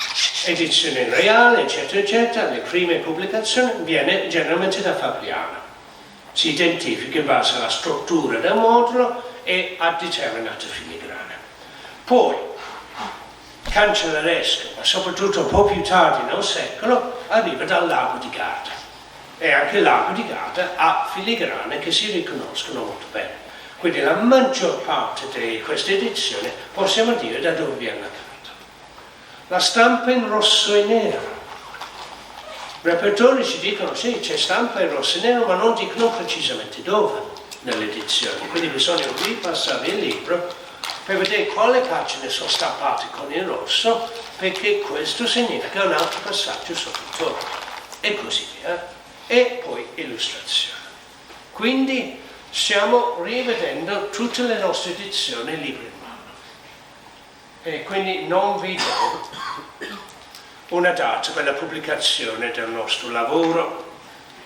edizione reale, eccetera, eccetera, le prime pubblicazioni, viene generalmente da Fabriano. Si identifica in base alla struttura del modulo e a determinate filigrane. Poi, Cancelleresco, ma soprattutto un po' più tardi nel secolo, arriva dal Lago di Garda. E anche il Lago di Garda ha filigrane che si riconoscono molto bene. Quindi la maggior parte di queste edizioni possiamo dire da dove viene la carta. La stampa in rosso e nero. I repertori ci dicono sì, c'è stampa in rosso e nero, ma non dicono precisamente dove nell'edizione. Quindi bisogna ripassare il libro per vedere quale pagine sono stampate con il rosso, perché questo significa un altro passaggio sotto e così via. E poi illustrazione. Quindi stiamo rivedendo tutte le nostre edizioni libro in mano. E quindi non vi do una data per la pubblicazione del nostro lavoro,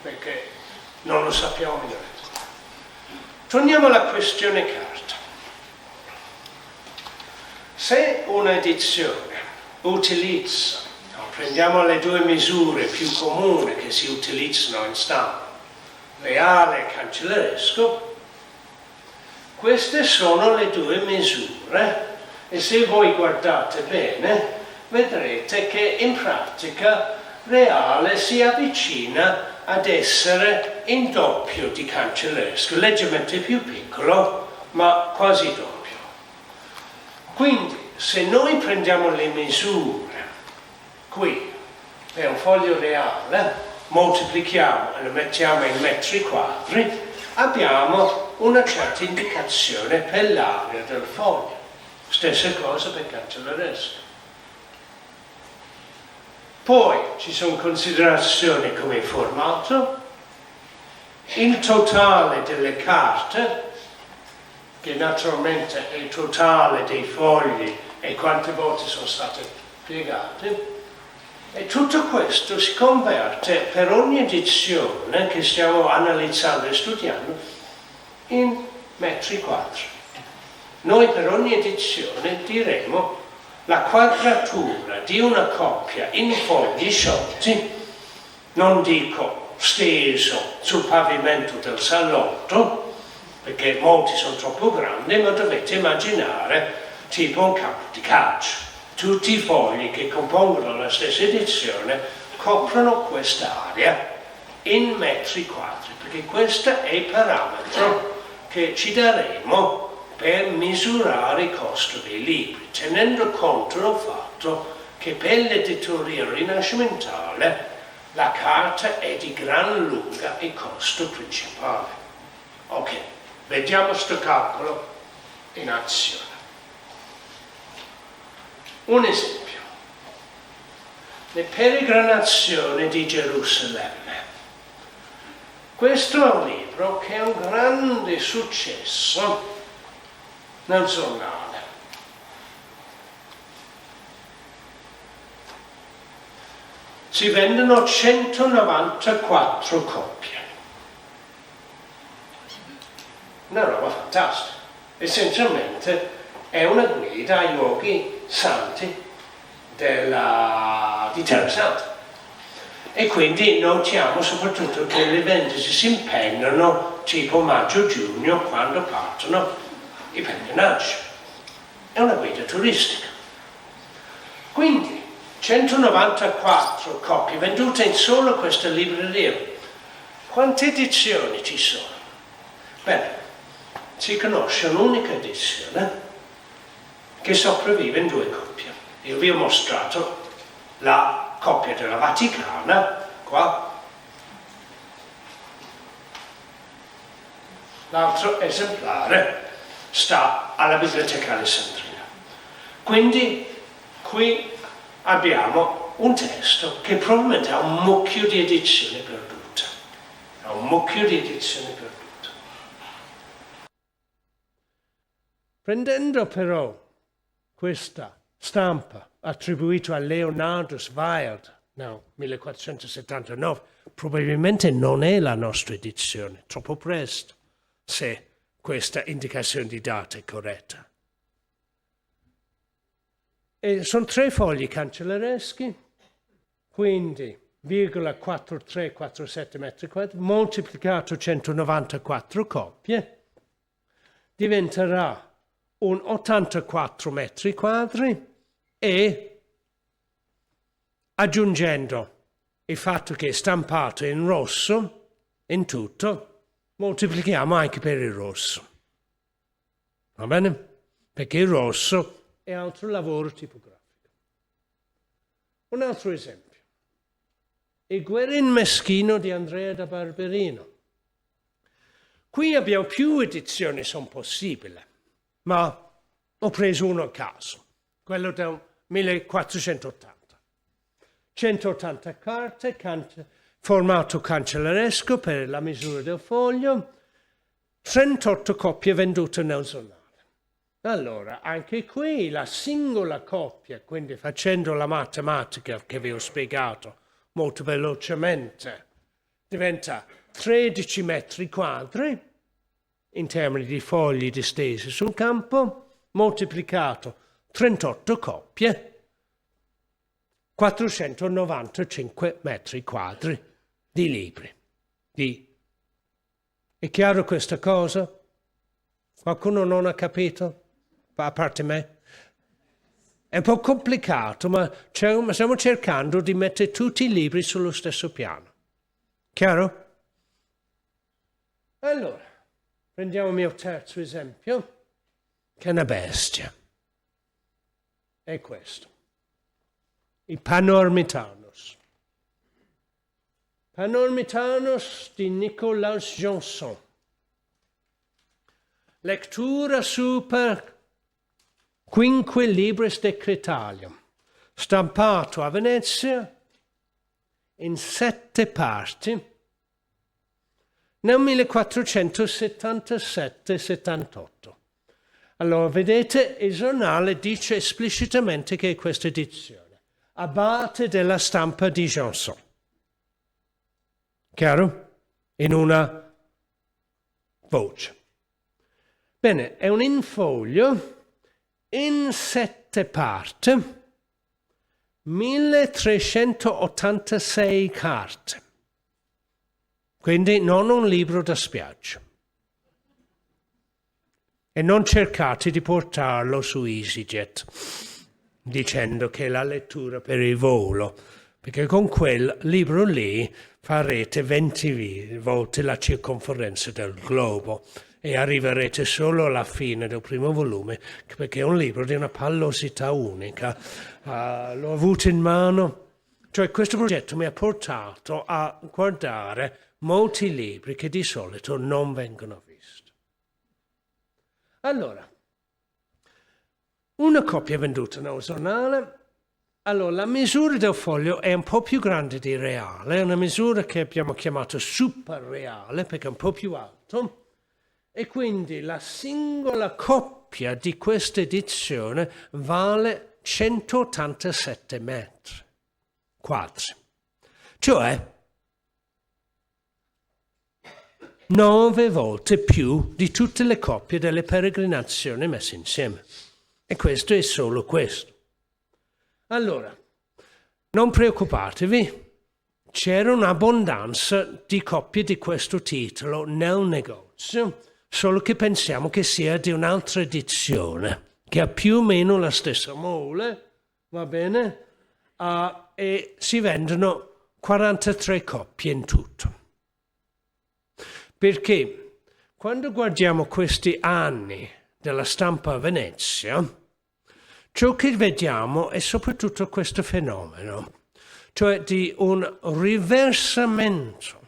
perché non lo sappiamo bene. Torniamo alla questione carta. Se un'edizione utilizza, prendiamo le due misure più comuni che si utilizzano in stampa, reale e cancelleresco, queste sono le due misure e se voi guardate bene vedrete che in pratica reale si avvicina ad essere in doppio di cancelleresco, leggermente più piccolo ma quasi doppio. Quindi se noi prendiamo le misure qui per un foglio reale, moltiplichiamo e lo mettiamo in metri quadri, abbiamo una certa indicazione per l'area del foglio. Stessa cosa per cancelleresco. Poi ci sono considerazioni come il formato, il totale delle carte, che naturalmente è il totale dei fogli e quante volte sono state piegate. E tutto questo si converte per ogni edizione che stiamo analizzando e studiando in metri quadri. Noi per ogni edizione diremo la quadratura di una coppia in fogli sciolti, non dico steso sul pavimento del salotto, perché molti sono troppo grandi, ma dovete immaginare tipo un campo di calcio. Tutti i fogli che compongono la stessa edizione coprono quest'area in metri quadri, perché questo è il parametro che ci daremo per misurare il costo dei libri, tenendo conto del fatto che per l'editoria rinascimentale la carta è di gran lunga il costo principale. Ok, vediamo questo calcolo in azione. Un esempio, le peregrinazioni di Gerusalemme. Questo è un libro che è un grande successo nel giornale. Si vendono 194 copie. Una roba fantastica. Essenzialmente è una guida ai luoghi santi di Terra Santa. E quindi notiamo soprattutto che le vendite si impegnano tipo maggio-giugno quando partono i pellegrinaggi. È una guida turistica. Quindi 194 copie vendute in solo questa libreria. Quante edizioni ci sono? Bene, si conosce un'unica edizione che sopravvive in due coppie. Io vi ho mostrato la coppia della Vaticana, qua. L'altro esemplare sta alla Biblioteca Alessandrina. Quindi qui abbiamo un testo che probabilmente ha un mucchio di edizioni perdute. Ha un mucchio di edizioni perdute. Prendendo però questa stampa attribuita a Leonardo Wild nel 1479, probabilmente non è la nostra edizione, troppo presto, se questa indicazione di data è corretta. E sono 3 fogli cancellereschi quindi 0,4347 metri quadri moltiplicato 194 coppie diventerà un 84 metri quadri e aggiungendo il fatto che è stampato in rosso in tutto, moltiplichiamo anche per il rosso. Va bene? Perché il rosso è altro lavoro tipografico. Un altro esempio. Il Guerin Meschino di Andrea da Barberino. Qui abbiamo più edizioni, sono possibili, ma ho preso uno a caso, quello del 1480. 180 carte, formato cancelleresco per la misura del foglio, 38 copie vendute nel giornale. Allora, anche qui la singola coppia, quindi facendo la matematica che vi ho spiegato molto velocemente, diventa 13 metri quadri in termini di fogli distesi sul campo, moltiplicato 38 coppie, 495 metri quadri di libri. È chiaro questa cosa? Qualcuno non ha capito? A parte me? È un po' complicato, ma stiamo cercando di mettere tutti i libri sullo stesso piano. Chiaro? Allora, prendiamo il mio terzo esempio, che è una bestia. È questo. Il Panormitanus. Panormitanus di Nicolas Janson. Lectura super quinque libris decretalium, stampato a Venezia in 7 parti nel 1477-78. Allora, vedete, il giornale dice esplicitamente che è questa edizione, abate della stampa di Janson. Chiaro? In una voce. Bene, è un infoglio in 7 parti, 1386 carte. Quindi non un libro da spiaggia. E non cercate di portarlo su EasyJet, dicendo che è la lettura per il volo, perché con quel libro lì farete 20 volte la circonferenza del globo. E arriverete solo alla fine del primo volume, perché è un libro di una pallosità unica. L'ho avuto in mano. Cioè, questo progetto mi ha portato a guardare molti libri che di solito non vengono visti. Allora, una copia venduta nel giornale. Allora, la misura del foglio è un po' più grande di reale, è una misura che abbiamo chiamato super reale, perché è un po' più alto. E quindi la singola coppia di questa edizione vale 187 metri quadri, cioè 9 volte più di tutte le coppie delle peregrinazioni messe insieme. E questo è solo questo. Allora, non preoccupatevi, c'era un'abbondanza di coppie di questo titolo nel negozio, solo che pensiamo che sia di un'altra edizione, che ha più o meno la stessa mole, va bene? E si vendono 43 coppie in tutto. Perché quando guardiamo questi anni della stampa a Venezia, ciò che vediamo è soprattutto questo fenomeno, cioè di un riversamento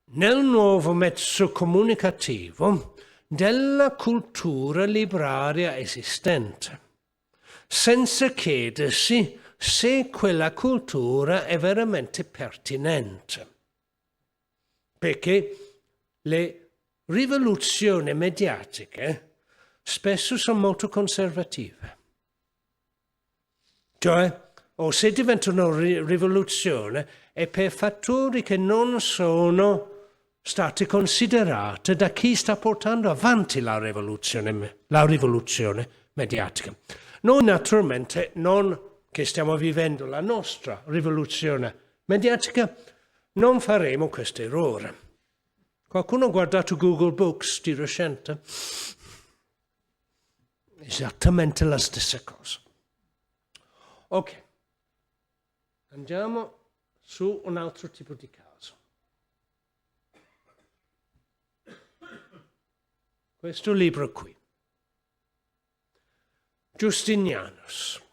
nel nuovo mezzo comunicativo della cultura libraria esistente, senza chiedersi se quella cultura è veramente pertinente. Perché le rivoluzioni mediatiche spesso sono molto conservative. Cioè, o se diventano rivoluzione è per fattori che non sono stati considerati da chi sta portando avanti la rivoluzione mediatica. Noi naturalmente non che stiamo vivendo la nostra rivoluzione mediatica, non faremo questo errore. Qualcuno ha guardato Google Books di recente? Esattamente la stessa cosa. Ok, andiamo su un altro tipo di caso. Questo libro qui. Justinianus.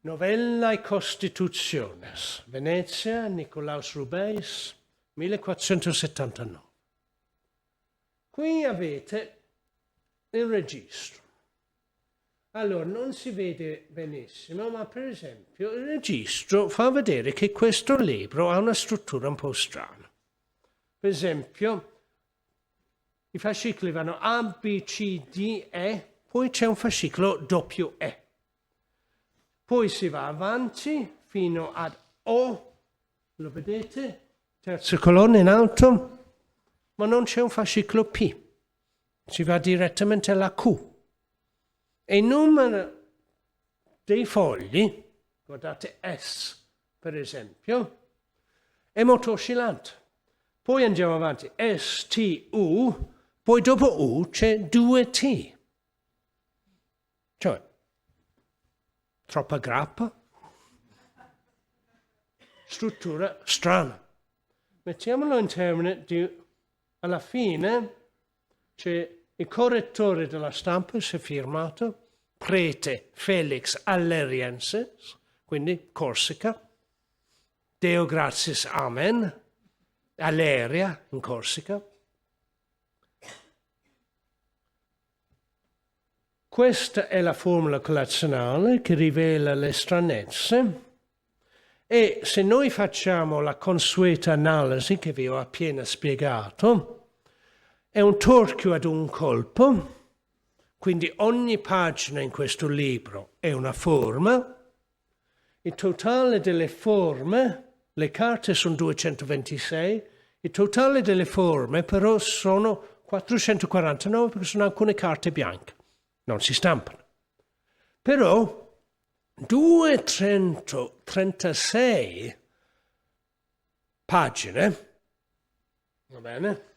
Novellae Constitutiones. Venezia, Nicolaus Rubeis, 1479. Qui avete il registro. Allora, non si vede benissimo, ma per esempio il registro fa vedere che questo libro ha una struttura un po' strana. Per esempio, i fascicoli vanno A, B, C, D, E, poi c'è un fascicolo WE. Poi si va avanti fino ad O, lo vedete? Terza colonna in alto, ma non c'è un fascicolo P. Si va direttamente alla Q. E il numero dei fogli, guardate S per esempio, è molto oscillante. Poi andiamo avanti, S, T, U, poi dopo U c'è 2T. Cioè, troppa grappa, struttura strana. Mettiamolo in termini di, alla fine c'è il correttore della stampa, si è firmato, prete Felix Alleriensis, quindi Corsica, Deo gratias amen, Alleria in Corsica. Questa è la formula collazionale che rivela le stranezze e se noi facciamo la consueta analisi che vi ho appena spiegato, è un torchio ad un colpo, quindi ogni pagina in questo libro è una forma. Il totale delle forme, le carte sono 226, il totale delle forme però sono 449 perché sono alcune carte bianche, non si stampano. Però 236 pagine, va bene?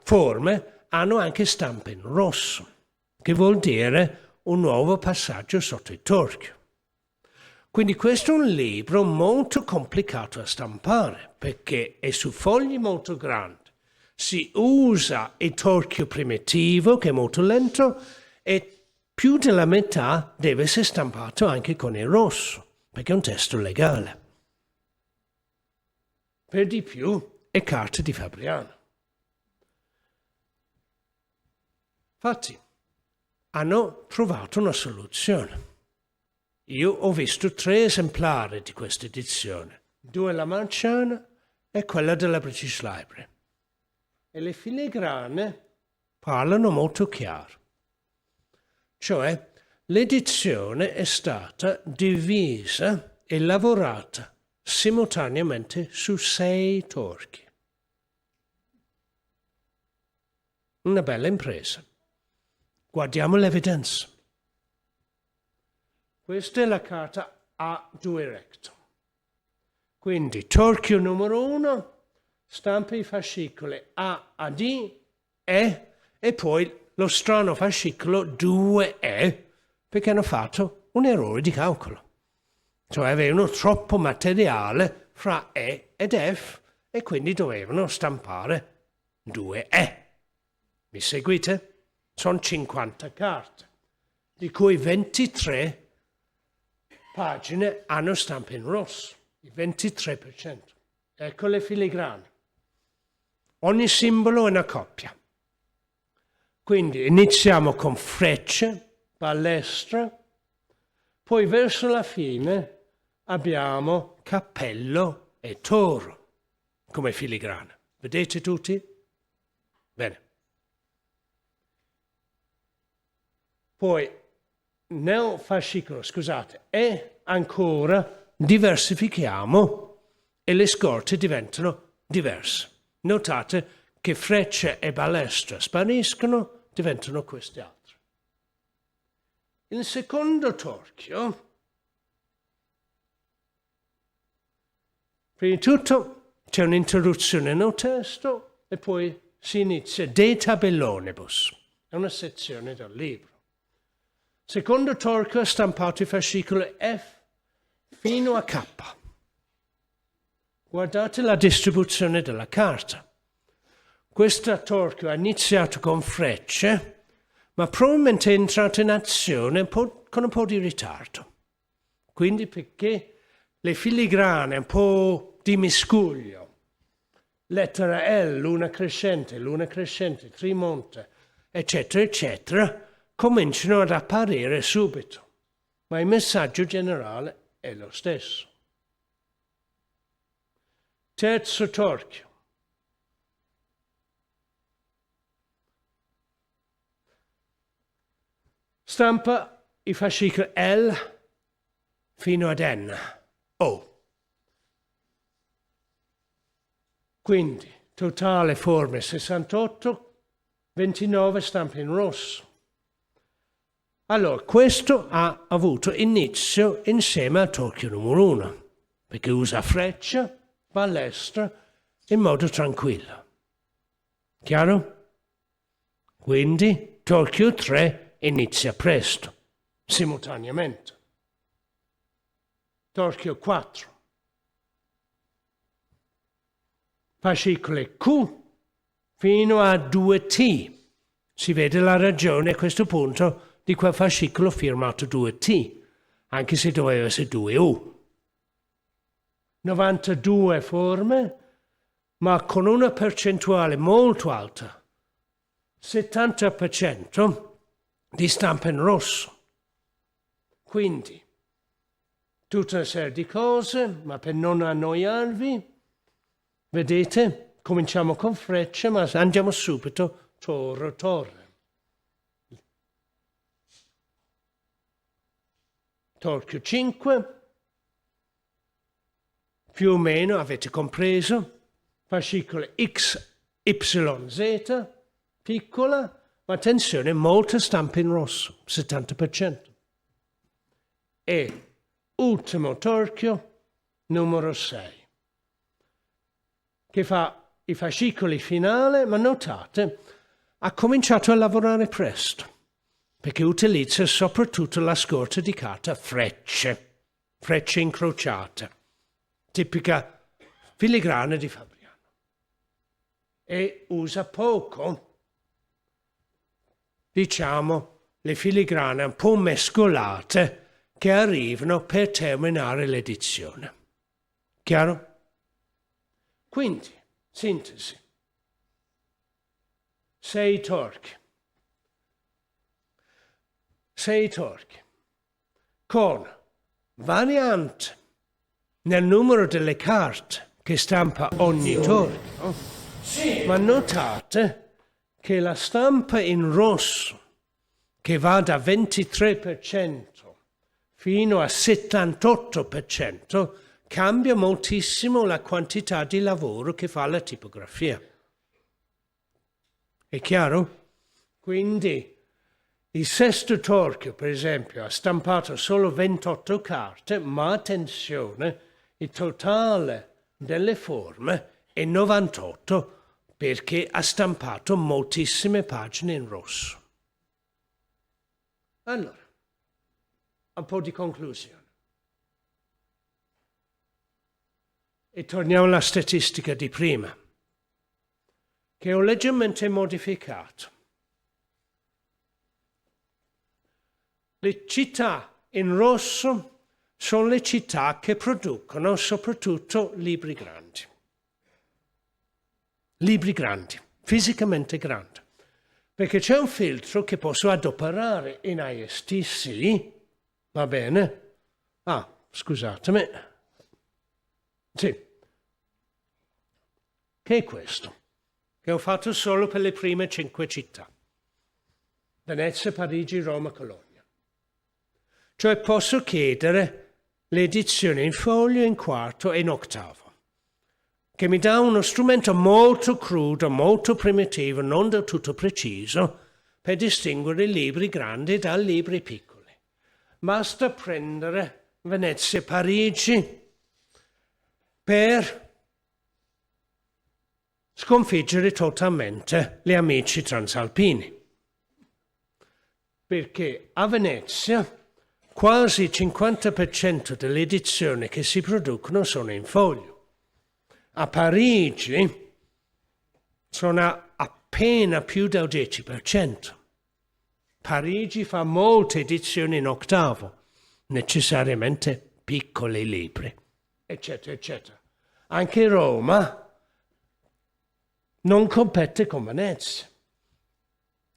Forme hanno anche stampe in rosso, che vuol dire un nuovo passaggio sotto il torchio. Quindi questo è un libro molto complicato a stampare, perché è su fogli molto grandi. Si usa il torchio primitivo, che è molto lento, e più della metà deve essere stampato anche con il rosso, perché è un testo legale. Per di più è carta di Fabriano. Infatti, hanno trovato una soluzione. Io ho visto 3 esemplari di questa edizione, 2 alla Marciana e quella della British Library. E le filigrane parlano molto chiaro. Cioè, l'edizione è stata divisa e lavorata simultaneamente su 6 torchi. Una bella impresa. Guardiamo l'evidenza. Questa è la carta A2 recto. Quindi torchio numero 1, stampa i fascicoli A a D, E e poi lo strano fascicolo 2E perché hanno fatto un errore di calcolo. Cioè avevano troppo materiale fra E ed F e quindi dovevano stampare 2E. Mi seguite? Sono 50 carte, di cui 23 pagine hanno stampa in rosso, il 23%. Ecco le filigrane. Ogni simbolo è una coppia. Quindi iniziamo con frecce, balestra, poi verso la fine abbiamo cappello e toro come filigrana. Vedete tutti? Bene. Poi nel fascicolo, scusate, e ancora diversifichiamo e le scorte diventano diverse. Notate che frecce e balestra spariscono, diventano queste altre. Il secondo torchio Prima di tutto c'è un'introduzione nel testo e poi si inizia De tabellonibus, è una sezione del libro. Secondo Torchio ha stampato i fascicoli F fino a K. Guardate la distribuzione della carta. Questa Torchio ha iniziato con frecce, ma probabilmente è entrato in azione con un po' di ritardo. Quindi perché le filigrane un po' di miscuglio, lettera L, luna crescente, trimonte, eccetera, eccetera, cominciano ad apparire subito. Ma il messaggio generale è lo stesso. Terzo Torchio. Stampa i fascicoli L fino ad N, O. Quindi, totale forme 68, 29 stampe in rosso. Allora, questo ha avuto inizio insieme al Torchio numero 1, perché usa freccia, palestra, in modo tranquillo. Chiaro? Quindi, Torchio 3 inizia presto, simultaneamente. Torchio 4. Fascicoli Q fino a 2T. Si vede la ragione a questo punto di quel fascicolo firmato 2T, anche se doveva essere 2U. 92 forme, ma con una percentuale molto alta, 70% di stampa in rosso. Quindi, tutta una serie di cose, ma per non annoiarvi, vedete, cominciamo con frecce, ma andiamo subito torre. Torchio 5, più o meno avete compreso, fascicolo X, Y, Z, piccola, ma attenzione, molta stampa in rosso, 70%. E ultimo Torchio, numero 6, che fa i fascicoli finali, ma notate, ha cominciato a lavorare presto, perché utilizza soprattutto la scorta di carta frecce incrociate, tipica filigrana di Fabriano. E usa poco, diciamo, le filigrane un po' mescolate che arrivano per terminare l'edizione. Chiaro? Quindi, sintesi. 6 torchi. 6 torchi. Con variante nel numero delle carte che stampa ogni torchio, ma notate che la stampa in rosso, che va da 23% fino a 78%, cambia moltissimo la quantità di lavoro che fa la tipografia. È chiaro? Quindi il sesto torchio, per esempio, ha stampato solo 28 carte, ma attenzione, il totale delle forme è 98 perché ha stampato moltissime pagine in rosso. Allora, un po' di conclusione. E torniamo alla statistica di prima, che ho leggermente modificato. Le città in rosso sono le città che producono soprattutto libri grandi. Libri grandi, fisicamente grandi. Perché c'è un filtro che posso adoperare in IST, sì, va bene? Scusatemi. Sì. Che è questo? Che ho fatto solo per le prime 5 città. Venezia, Parigi, Roma, Cologna. Cioè posso chiedere l'edizione in foglio, in quarto e in ottavo, che mi dà uno strumento molto crudo, molto primitivo, non del tutto preciso, per distinguere i libri grandi dai libri piccoli. Basta prendere Venezia, Parigi, per sconfiggere totalmente gli amici transalpini. Perché a Venezia quasi il 50% delle edizioni che si producono sono in foglio. A Parigi sono appena più del 10%. Parigi fa molte edizioni in ottavo, necessariamente piccoli libri, eccetera, eccetera. Anche Roma non compete con Venezia.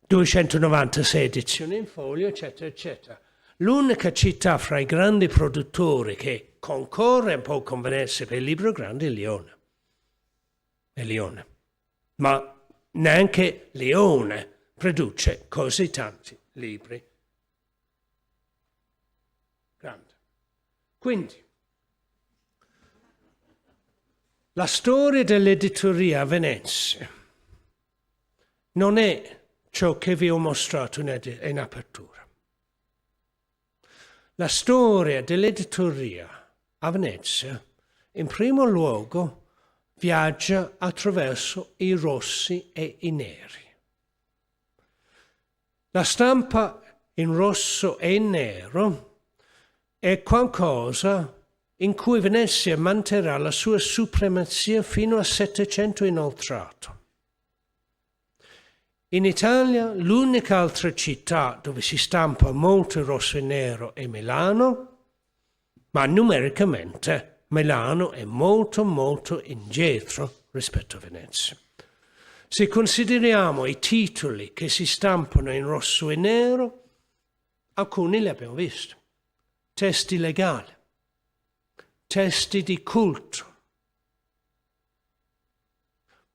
296 edizioni in foglio, eccetera, eccetera. L'unica città fra i grandi produttori che concorre un po' con Venezia per il libro grande è Lione. È Lione. Ma neanche Lione produce così tanti libri grandi. Quindi, la storia dell'editoria a Venezia non è ciò che vi ho mostrato in apertura. La storia dell'editoria a Venezia, in primo luogo, viaggia attraverso i rossi e i neri. La stampa in rosso e in nero è qualcosa in cui Venezia manterrà la sua supremazia fino al Settecento inoltrato. In Italia l'unica altra città dove si stampa molto rosso e nero è Milano, ma numericamente Milano è molto molto indietro rispetto a Venezia. Se consideriamo i titoli che si stampano in rosso e nero, alcuni li abbiamo visti. Testi legali, testi di culto,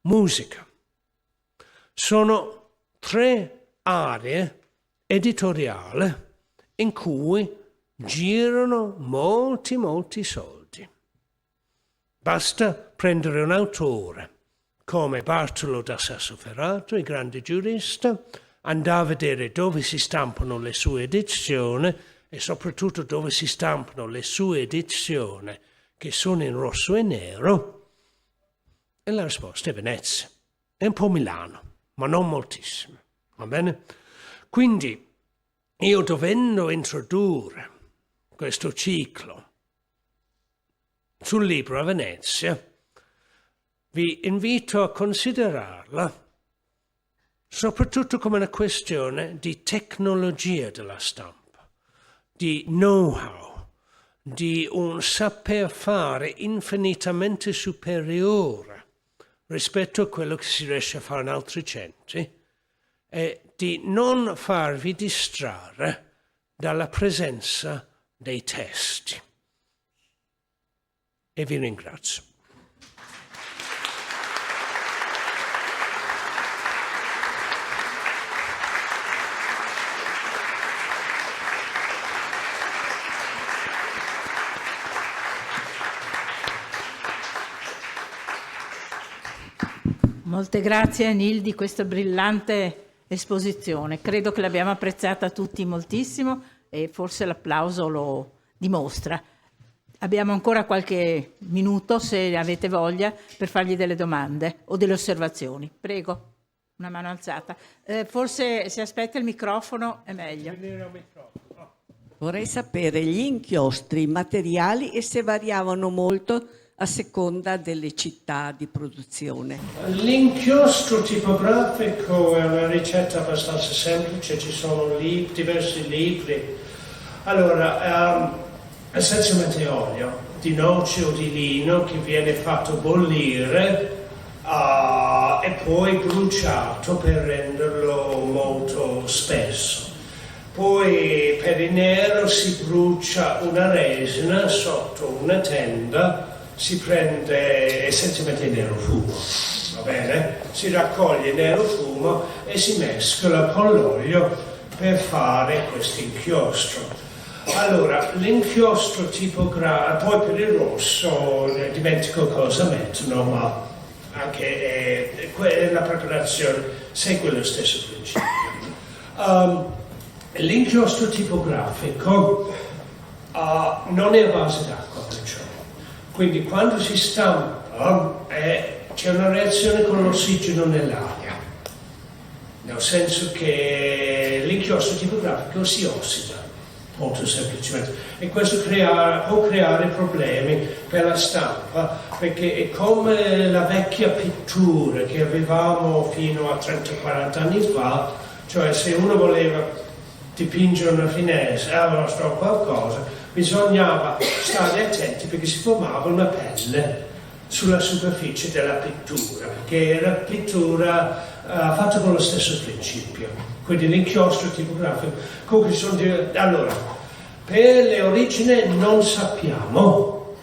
musica. Sono 3 aree editoriali in cui girano molti soldi. Basta prendere un autore come Bartolo da Sassoferrato, il grande giurista, andare a vedere dove si stampano le sue edizioni e soprattutto dove si stampano le sue edizioni che sono in rosso e nero, e la risposta è Venezia. È un po' Milano, ma non moltissimo, va bene? Quindi io, dovendo introdurre questo ciclo sul libro a Venezia, vi invito a considerarla soprattutto come una questione di tecnologia della stampa, di know-how, di un saper fare infinitamente superiore rispetto a quello che si riesce a fare in altri centri, e di non farvi distrarre dalla presenza dei testi. E vi ringrazio. Molte grazie Neil di questa brillante esposizione. Credo che l'abbiamo apprezzata tutti moltissimo e forse l'applauso lo dimostra. Abbiamo ancora qualche minuto, se avete voglia, per fargli delle domande o delle osservazioni. Prego, una mano alzata. Forse se aspetta il microfono è meglio. Vorrei sapere gli inchiostri materiali e se variavano molto a seconda delle città di produzione. L'inchiostro tipografico è una ricetta abbastanza semplice, ci sono diversi libri. Allora, essenzialmente olio di noce o di lino che viene fatto bollire e poi bruciato per renderlo molto spesso. Poi per il nero si brucia una resina sotto una tenda, si prende essenzialmente il nero fumo, va bene? Si raccoglie il nero fumo e si mescola con l'olio per fare questo inchiostro. Allora, l'inchiostro tipografico, poi per il rosso, dimentico cosa mettono, ma anche la preparazione segue lo stesso principio. L'inchiostro tipografico non è a base d'acqua, perciò. Quindi quando si stampa c'è una reazione con l'ossigeno nell'aria, nel senso che l'inchiostro tipografico si ossida, molto semplicemente, e questo può creare problemi per la stampa, perché è come la vecchia pittura che avevamo fino a 30-40 anni fa, cioè se uno voleva dipingere una finestra o qualcosa, bisognava stare attenti perché si formava una pelle sulla superficie della pittura, che era pittura fatta con lo stesso principio, quindi l'inchiostro tipografico. Allora, per le origini non sappiamo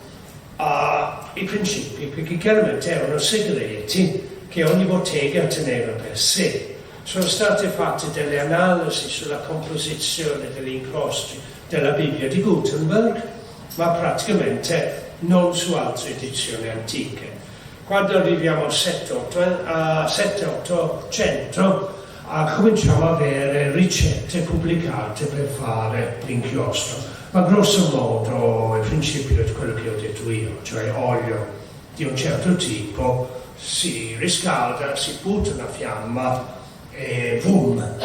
i principi, perché chiaramente erano segreti che ogni bottega teneva per sé. Sono state fatte delle analisi sulla composizione degli incrostri della Bibbia di Gutenberg, ma praticamente non su altre edizioni antiche. Quando arriviamo al 700-800 cominciamo ad avere ricette pubblicate per fare l'inchiostro, ma grosso modo il principio è quello che ho detto io, cioè olio di un certo tipo si riscalda, si butta una fiamma e boom.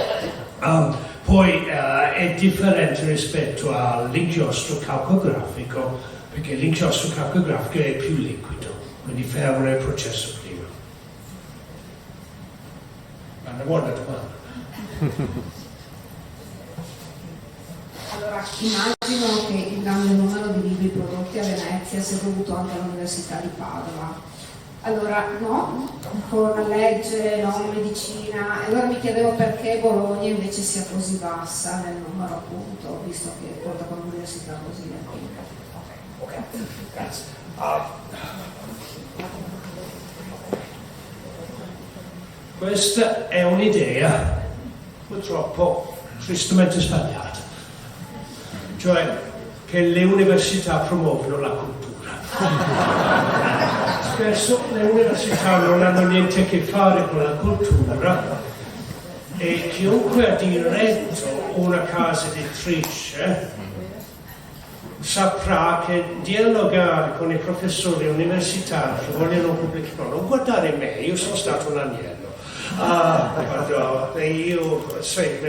Poi è differente rispetto all'inchiostro calcografico, perché l'inchiostro calcografico è più liquido, quindi ferma il processo prima. Ma una buona domanda. Allora, immagino che il grande numero di libri prodotti a Venezia sia dovuto anche all'Università di Padova. Allora, no, con legge, no, medicina. Allora mi chiedevo perché Bologna invece sia così bassa nel numero, appunto, visto che conta con un'università così antica. Ok, grazie. Questa è un'idea purtroppo tristemente sbagliata, cioè che le università promuovono la cultura. Spesso le università non hanno niente a che fare con la cultura e chiunque ha diretto una casa editrice saprà che dialogare con i professori universitari che vogliono pubblicare, non guardare me, io sono stato un agnello. Io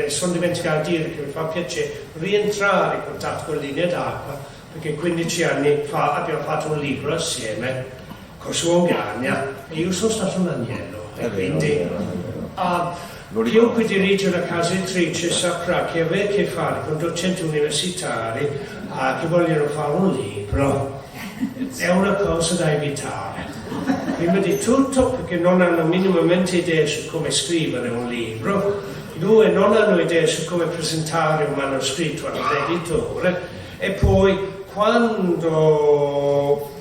sono dimenticato di dire che mi fa piacere rientrare in contatto con Linea d'Acqua, perché 15 anni fa abbiamo fatto un libro assieme con suo Gagna e io sono stato un agnello e quindi chiunque dirige una casa editrice saprà che avere a che fare con docenti universitari che vogliono fare un libro è una cosa da evitare. Prima di tutto perché non hanno minimamente idee su come scrivere un libro, due, non hanno idee su come presentare un manoscritto all'editore, e poi quando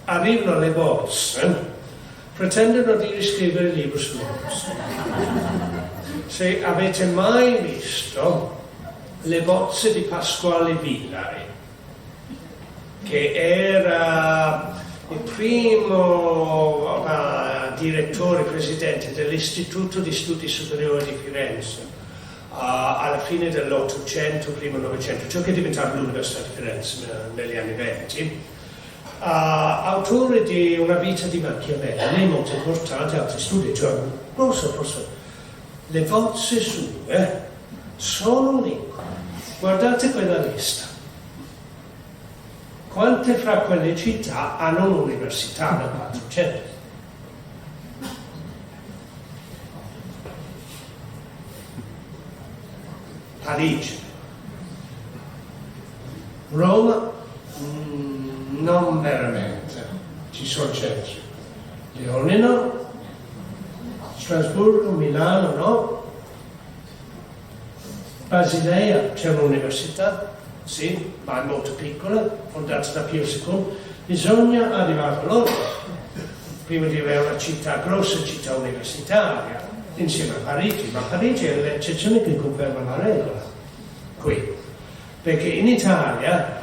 arrivano le bozze pretendono di riscrivere il libro sulle bozze. Se avete mai visto le bozze di Pasquale Villari, che era il primo direttore presidente dell'Istituto di Studi Superiori di Firenze alla fine dell'Ottocento, primo Novecento, ciò che è diventato l'Università di Firenze negli anni '20, autore di Una vita di Machiavelli, molto importante, altri studi, cioè le bozze sue sono lì. Guardate quella lista. Quante fra quelle città hanno un'università nel 400? Parigi. Roma? Non veramente. Ci sono centri. Lione no. Strasburgo, Milano no. Basilea c'è un'università. Sì, ma è molto piccola, fondata da Pio II. Bisogna arrivare a loro, prima di avere una città grossa, città universitaria, insieme a Parigi, ma Parigi è l'eccezione che conferma la regola qui, perché in Italia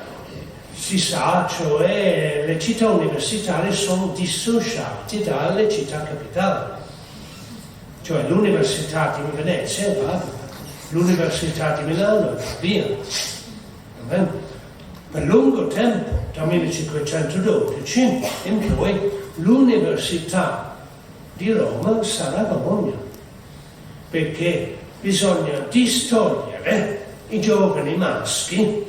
si sa, cioè le città universitarie sono dissociate dalle città capitali, cioè l'Università di Venezia è Padova, l'Università di Milano è via. per lungo tempo, dal 1512 in poi, l'Università di Roma sarà a Bologna, perché bisogna distogliere i giovani maschi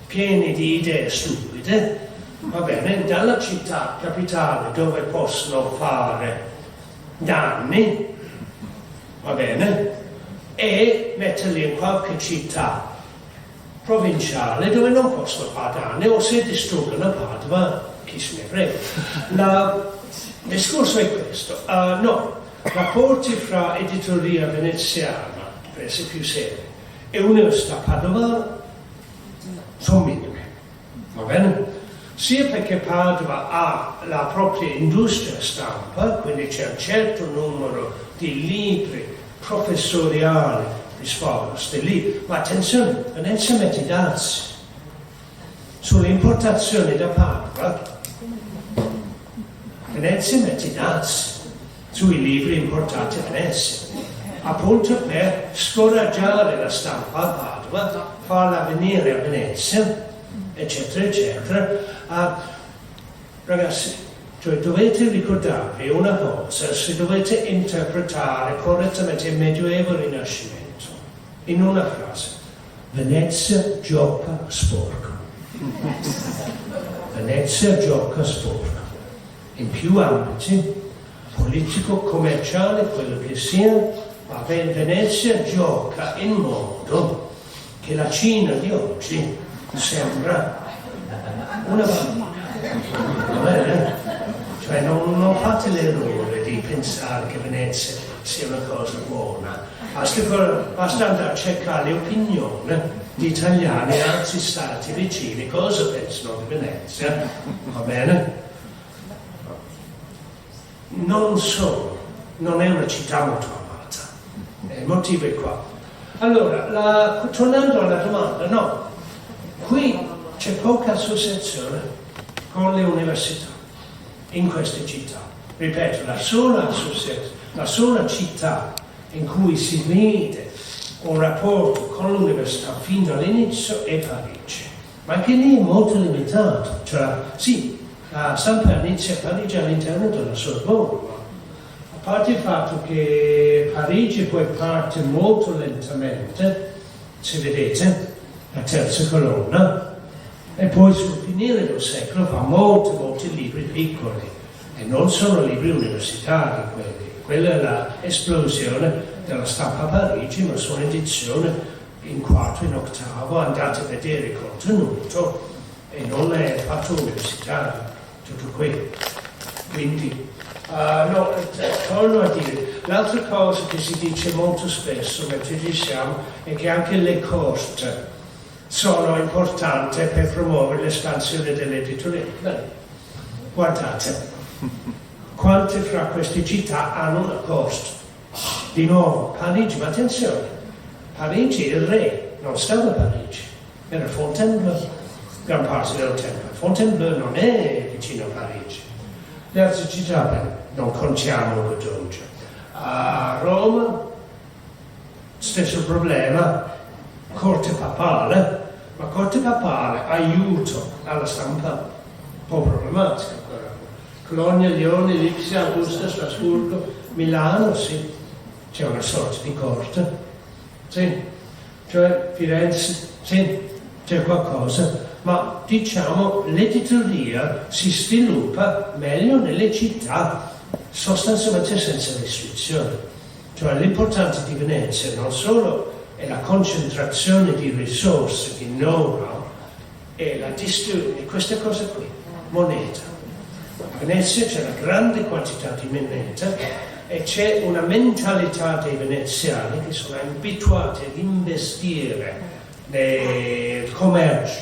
pieni di idee stupide, va bene, dalla città capitale dove possono fare danni, va bene, e metterli in qualche città provinciale dove non possono fare danni, o se distruggono Padova, chi se ne frega. Il discorso è questo. Rapporti fra editoria veneziana, prese più serie, e Università Padova sono minimi, va bene? Sia perché Padova ha la propria industria stampa, quindi c'è un certo numero di libri professoriali risposti lì, ma attenzione, Venezia mette i dazi sulle importazioni da Padova. Venezia mette i dazi sui libri importati a Venezia, appunto per scoraggiare la stampa a Padova, farla venire a Venezia, eccetera, eccetera. Ragazzi, cioè dovete ricordarvi una cosa, se dovete interpretare correttamente il Medioevo e il Rinascimento, in una frase: Venezia gioca sporco. Venezia gioca sporco. In più ambiti, politico, commerciale, quello che sia, ma Venezia gioca in modo che la Cina di oggi sembra una bambina. Va bene? Cioè non fate l'errore di pensare che Venezia sia una cosa buona. Basta andare a cercare le opinioni di italiani e altri stati vicini, cosa pensano di Venezia, va bene? Non è una città molto amata, il motivo è qua. Allora, tornando alla domanda, no, qui c'è poca associazione con le università in queste città. Ripeto, la sola città in cui si vede un rapporto con l'università fin dall'inizio è Parigi, ma anche lì è molto limitato. Cioè, sì, San Paolo inizia a Parigi all'interno della Sorbona, a parte il fatto che Parigi poi parte molto lentamente, se vedete, la terza colonna, e poi sul finire del secolo fa molti libri piccoli, e non sono libri universitari quelli. Quella è l'esplosione della stampa a Parigi, ma sono edizioni in quarto, in ottavo, andate a vedere il contenuto e non è fatto universitario, tutto qui. Quindi, torno a dire, l'altra cosa che si dice molto spesso mentre ci siamo è che anche le coste sono importanti per promuovere l'espansione dell'editoria. Guardate, quante fra queste città hanno una costa? Di nuovo, Parigi, ma attenzione, Parigi, il re non stava a Parigi, era Fontainebleau, gran parte del tempo. Fontainebleau non è vicino a Parigi. Le altre città, non contiamo Godoggia. A Roma, stesso problema, corte papale, ma corte papale, aiuto alla stampa, un po' problematica. Bologna, Lione, Lipsia, Augusta, Strasburgo, Milano, sì, c'è una sorta di corte, sì, cioè Firenze, sì, c'è qualcosa, ma diciamo l'editoria si sviluppa meglio nelle città, sostanzialmente senza restrizioni. Cioè l'importante di Venezia non solo è la concentrazione di risorse, di know-how, è la distribuzione di queste cose qui, moneta. A Venezia c'è una grande quantità di moneta e c'è una mentalità dei veneziani che sono abituati ad investire nel commercio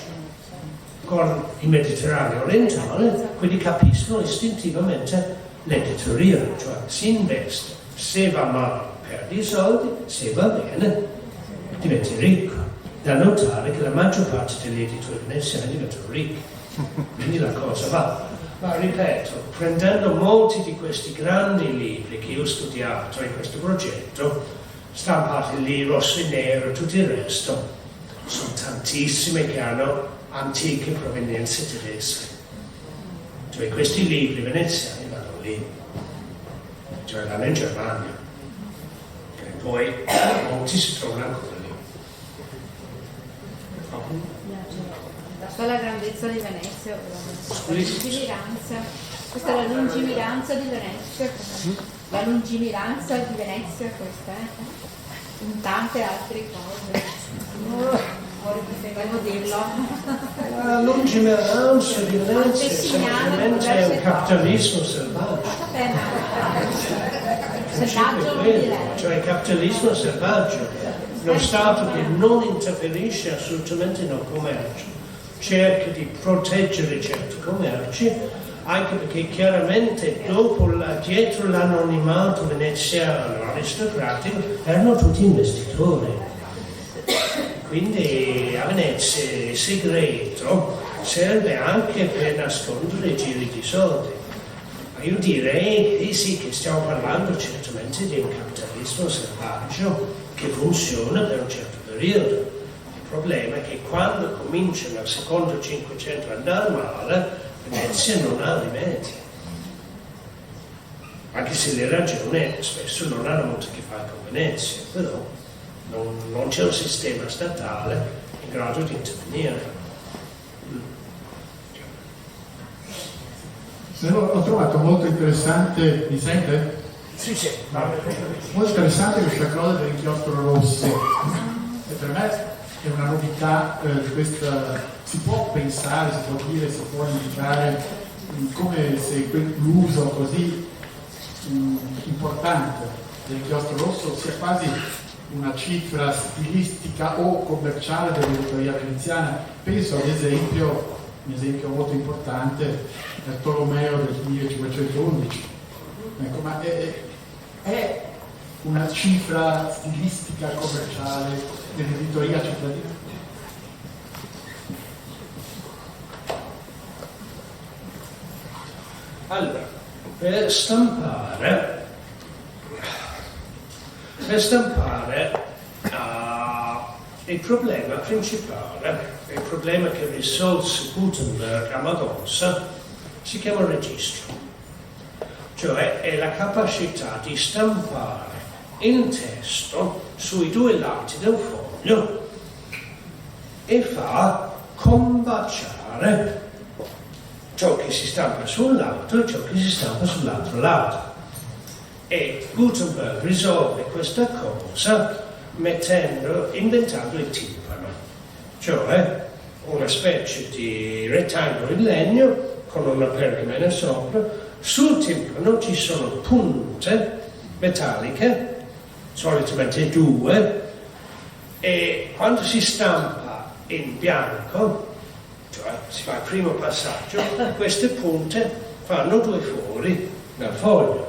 con il Mediterraneo orientale, quindi capiscono istintivamente l'editoria, cioè si investe, se va male perdi i soldi, se va bene diventi ricco. Da notare che la maggior parte degli editori veneziani diventano ricchi, quindi la cosa va. Ma ripeto, prendendo molti di questi grandi libri che io ho studiato in questo progetto, stampati lì, rosso e nero, tutto il resto, sono tantissime che hanno antiche provenienze tedesche. Cioè questi libri veneziani vanno lì, cioè vanno in Germania, e poi molti si trovano ancora lì. Questa è la grandezza di Venezia, la lungimiranza. Questa è la lungimiranza di Venezia. La lungimiranza di Venezia, questa è. In tante altre cose. Devo dirlo. La lungimiranza di Venezia semplicemente è un capitalismo selvaggio. Vabbè, ma selvaggio non direi. Cioè il capitalismo selvaggio, lo Stato che non interferisce assolutamente nel commercio, cerca di proteggere certi commerci, anche perché chiaramente dietro l'anonimato veneziano aristocratico erano tutti investitori. Quindi a Venezia il segreto serve anche per nascondere i giri di soldi. Ma io direi sì che stiamo parlando certamente di un capitalismo selvaggio che funziona per un certo periodo. Il problema è che quando cominciano al secondo Cinquecento ad andare male, Venezia non ha rimedi. Anche se le ragioni spesso non hanno molto a che fare con Venezia, però non c'è un sistema statale in grado di intervenire. Ho trovato molto interessante, mi sente? Sì. Molto interessante questa cosa dell'inchiostro rosso. E per me è una novità di questa. Si può pensare, si può dire, si può indicare come se l'uso così importante dell'inchiostro rosso sia quasi una cifra stilistica o commerciale dell'editoria veneziana. Penso ad esempio, un esempio molto importante, è Tolomeo del 1511. Ecco, ma è una cifra stilistica commerciale dell'editoria cittadina? Allora, per stampare il problema principale, il problema che risolse Gutenberg a Magonza, si chiama registro. Cioè è la capacità di stampare il testo sui due lati del foglio e fa combaciare ciò che si stampa sul lato e ciò che si stampa sull'altro lato. E Gutenberg risolve questa cosa inventando il timpano, cioè una specie di rettangolo in legno con una pergamena sopra. Sul timpano ci sono punte metalliche, solitamente 2, e quando si stampa in bianco, cioè si fa il primo passaggio, queste punte fanno 2 fori nel foglio.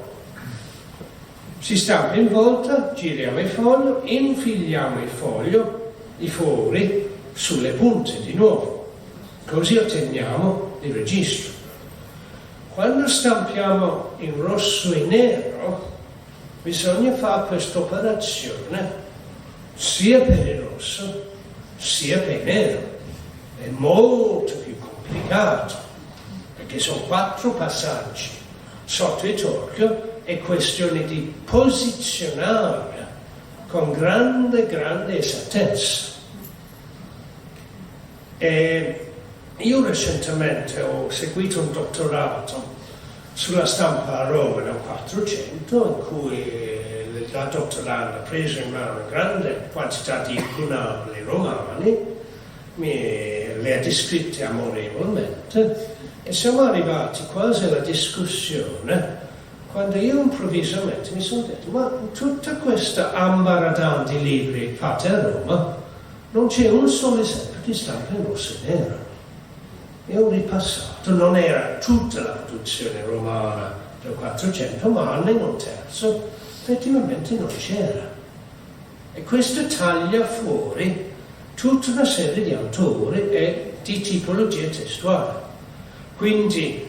Si stampa in volta, giriamo il foglio, infiliamo i fori sulle punte di nuovo, così otteniamo il registro. Quando stampiamo in rosso e nero, bisogna fare questa operazione sia per il rosso sia per il nero. È molto più complicato, perché sono 4 passaggi sotto il torchio. È questione di posizionare con grande esattezza. Io recentemente ho seguito un dottorato sulla stampa a Roma nel 400, in cui la dottoranda ha preso in mano una grande quantità di incunaboli romani, le ha descritte amorevolmente, e siamo arrivati quasi alla discussione quando io improvvisamente mi sono detto: ma tutta questa ambaradan di libri fatti a Roma non c'è un solo esempio di stampa in rosso e nero. E ho ripassato, non era tutta la produzione romana del 400, ma almeno un terzo effettivamente non c'era. E questo taglia fuori tutta una serie di autori e di tipologie testuali. Quindi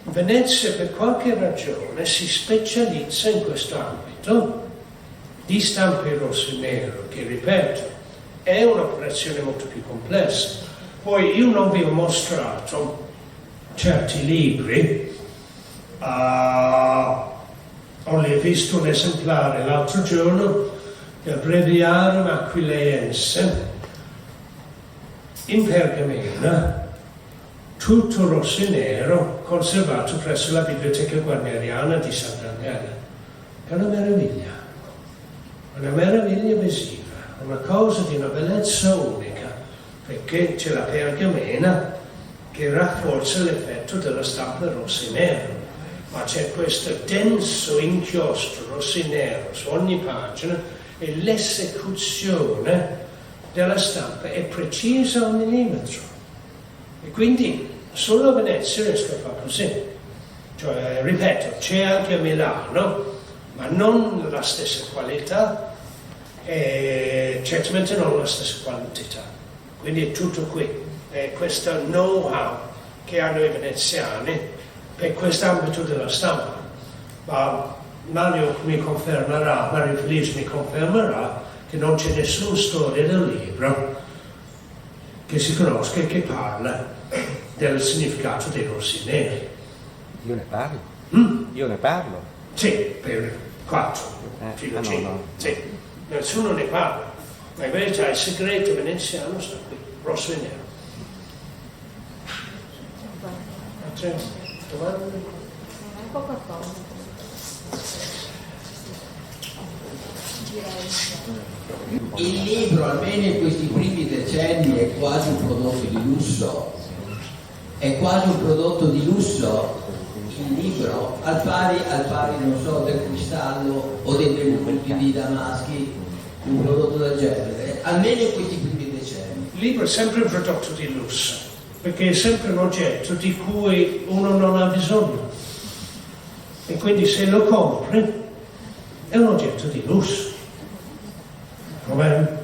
Venezia per qualche ragione si specializza in questo ambito di stampa in rosso e nero, che ripeto è un'operazione molto più complessa. Poi io non vi ho mostrato certi libri, ho visto un esemplare l'altro giorno del Breviarium Aquileiense in pergamena, tutto rosso e nero, conservato presso la Biblioteca Guarneriana di Sant'Angelo. È una meraviglia visiva, una cosa di una bellezza unica, perché c'è la pergamena che rafforza l'effetto della stampa rosso e nero, ma c'è questo denso inchiostro rosso e nero su ogni pagina e l'esecuzione della stampa è precisa al millimetro. E quindi solo a Venezia riesco a fare così. Cioè, ripeto, c'è anche a Milano, ma non la stessa qualità e certamente non la stessa quantità. Quindi è tutto qui. È questo know-how che hanno i veneziani per quest'ambito della stampa. Ma Mario Felice mi confermerà che non c'è nessuna storia del libro che si conosca e che parla del significato dei rossi neri. Io ne parlo? Io ne parlo? Sì, per 4 fino a 5. No. Sì, nessuno ne parla, ma in verità il segreto veneziano sta qui, rosso e nero. Altre domande? Il libro, almeno in questi primi decenni, è quasi un prodotto di lusso. È quasi un prodotto di lusso il libro, al pari, non so, del cristallo o dei velluti di Damaschi, un prodotto del genere, almeno in questi primi decenni. Il libro è sempre un prodotto di lusso, perché è sempre un oggetto di cui uno non ha bisogno. E quindi se lo compri è un oggetto di lusso. Come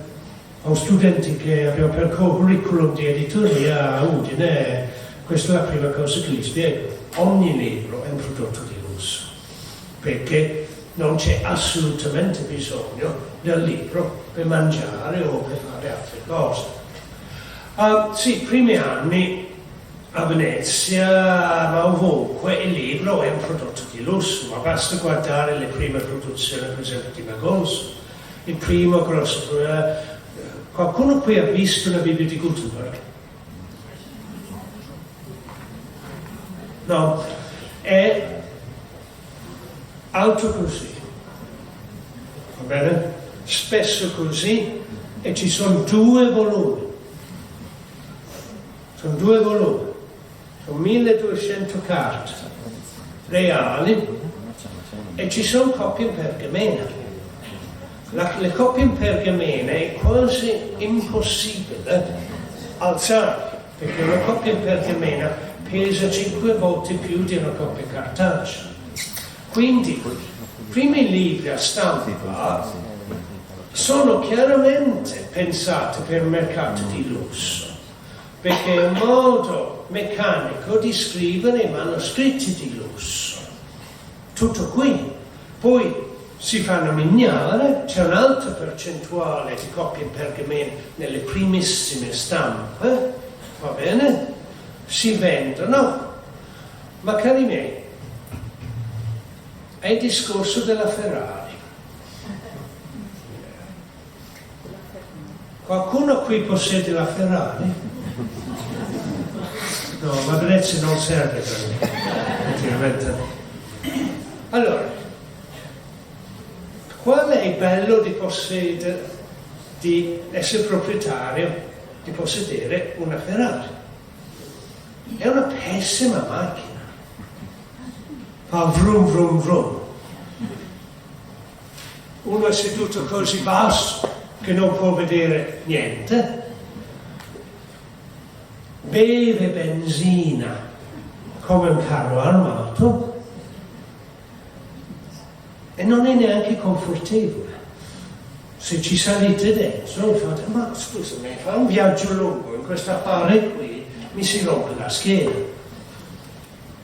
ho studenti che abbiamo per curriculum di editoria a Udine, questa è la prima cosa che gli spiego. Ogni libro è un prodotto di lusso, perché non c'è assolutamente bisogno del libro per mangiare o per fare altre cose. Sì, primi anni a Venezia, ma ovunque, il libro è un prodotto di lusso, ma basta guardare le prime produzioni, per esempio, di Magonzo. Il primo grosso. Qualcuno qui ha visto la Bibbia di Gutenberg? No, è alto così, va bene? Spesso così, e ci sono 2 volumi. Sono 2 volumi, sono 1200 carte reali e ci sono copie in pergamena. Le copie in pergamena è quasi impossibile alzare, perché una copia in pergamena pesa 5 volte più di una copia cartacea. Quindi, i primi libri a stampa sono chiaramente pensati per un mercato di lusso, perché è un modo meccanico di scrivere i manoscritti di lusso. Tutto qui. Poi si fanno mignare, c'è un'alta percentuale di copie in pergamena nelle primissime stampe, va bene? Si vendono, ma cari miei, è il discorso della Ferrari. Qualcuno qui possiede la Ferrari? No, ma Venezia non serve per me. Allora, qual è il bello di possedere, di essere proprietario, di possedere una Ferrari? È una pessima macchina, fa vrum vrum vrum. Uno è seduto così basso che non può vedere niente, beve benzina come un carro armato e non è neanche confortevole. Se ci salite dentro, fate, ma scusami, fa un viaggio lungo in questo affare qui, mi si rompe la schiena.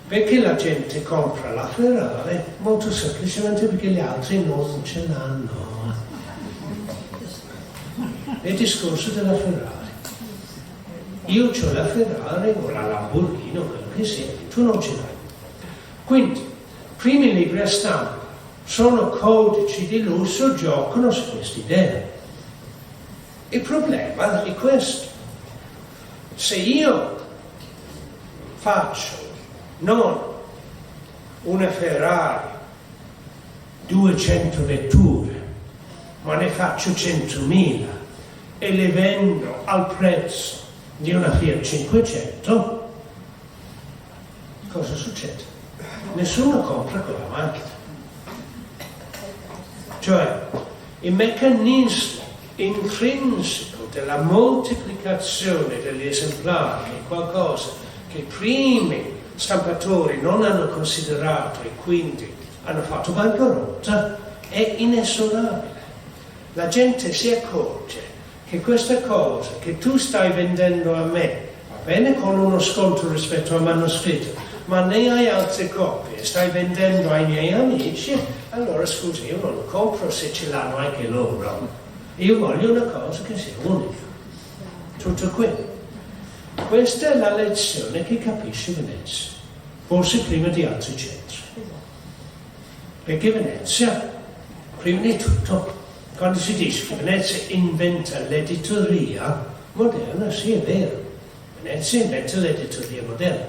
Perché la gente compra la Ferrari? Molto semplicemente perché gli altri non ce l'hanno. È il discorso della Ferrari. Io ho la Ferrari o la Lamborghini o quello che sia, tu non ce l'hai. Quindi, primi libri a stampa sono codici di lusso, giocano su quest'idea. Il problema è questo. Se io faccio non una Ferrari, 200 vetture, ma ne faccio 100.000 e le vendo al prezzo di una Fiat 500, cosa succede? Nessuno compra quella macchina. Cioè, il meccanismo intrinseco della moltiplicazione degli esemplari è qualcosa che i primi stampatori non hanno considerato e quindi hanno fatto bancarotta, è inesorabile. La gente si accorge che questa cosa che tu stai vendendo a me, va bene con uno sconto rispetto al manoscritto, ma ne hai altre copie, stai vendendo ai miei amici, allora scusi, io non lo compro se ce l'hanno anche loro. Io voglio una cosa che sia unica. Tutto qui. Questa è la lezione che capisce Venezia, forse prima di altri centri. Perché Venezia, prima di tutto, quando si dice che Venezia inventa l'editoria moderna, sì, è vero. Venezia inventa l'editoria moderna.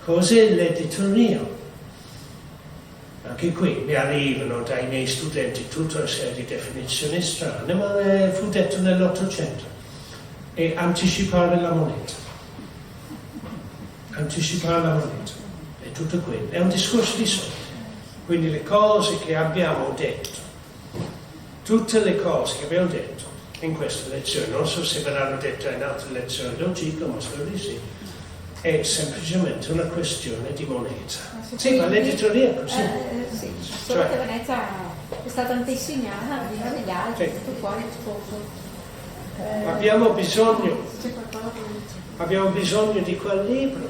Cos'è l'editoria? Anche qui mi arrivano dai miei studenti tutta una serie di definizioni strane, ma fu detto nell'Ottocento. È anticipare la moneta. Anticipare la moneta. È tutto qui. È un discorso di soldi. Quindi le cose che abbiamo detto, tutte le cose che abbiamo detto in questa lezione, non so se verranno dette in altre lezioni, lo dico, ma spero di sì, è semplicemente una questione di moneta. Sì, ma l'editoria è così. Sì, solo che Venezia è stata antesignata prima degli altri, tutto fuori poco. Abbiamo bisogno di quel libro.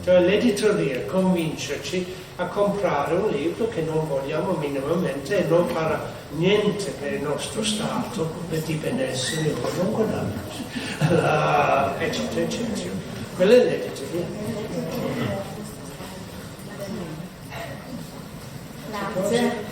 Cioè l'editoria convincerci a comprare un libro che non vogliamo minimamente e non farà niente per il nostro Stato, per di benessere o non guadagno, eccetera, eccetera. Quella è l'editoria. Grazie.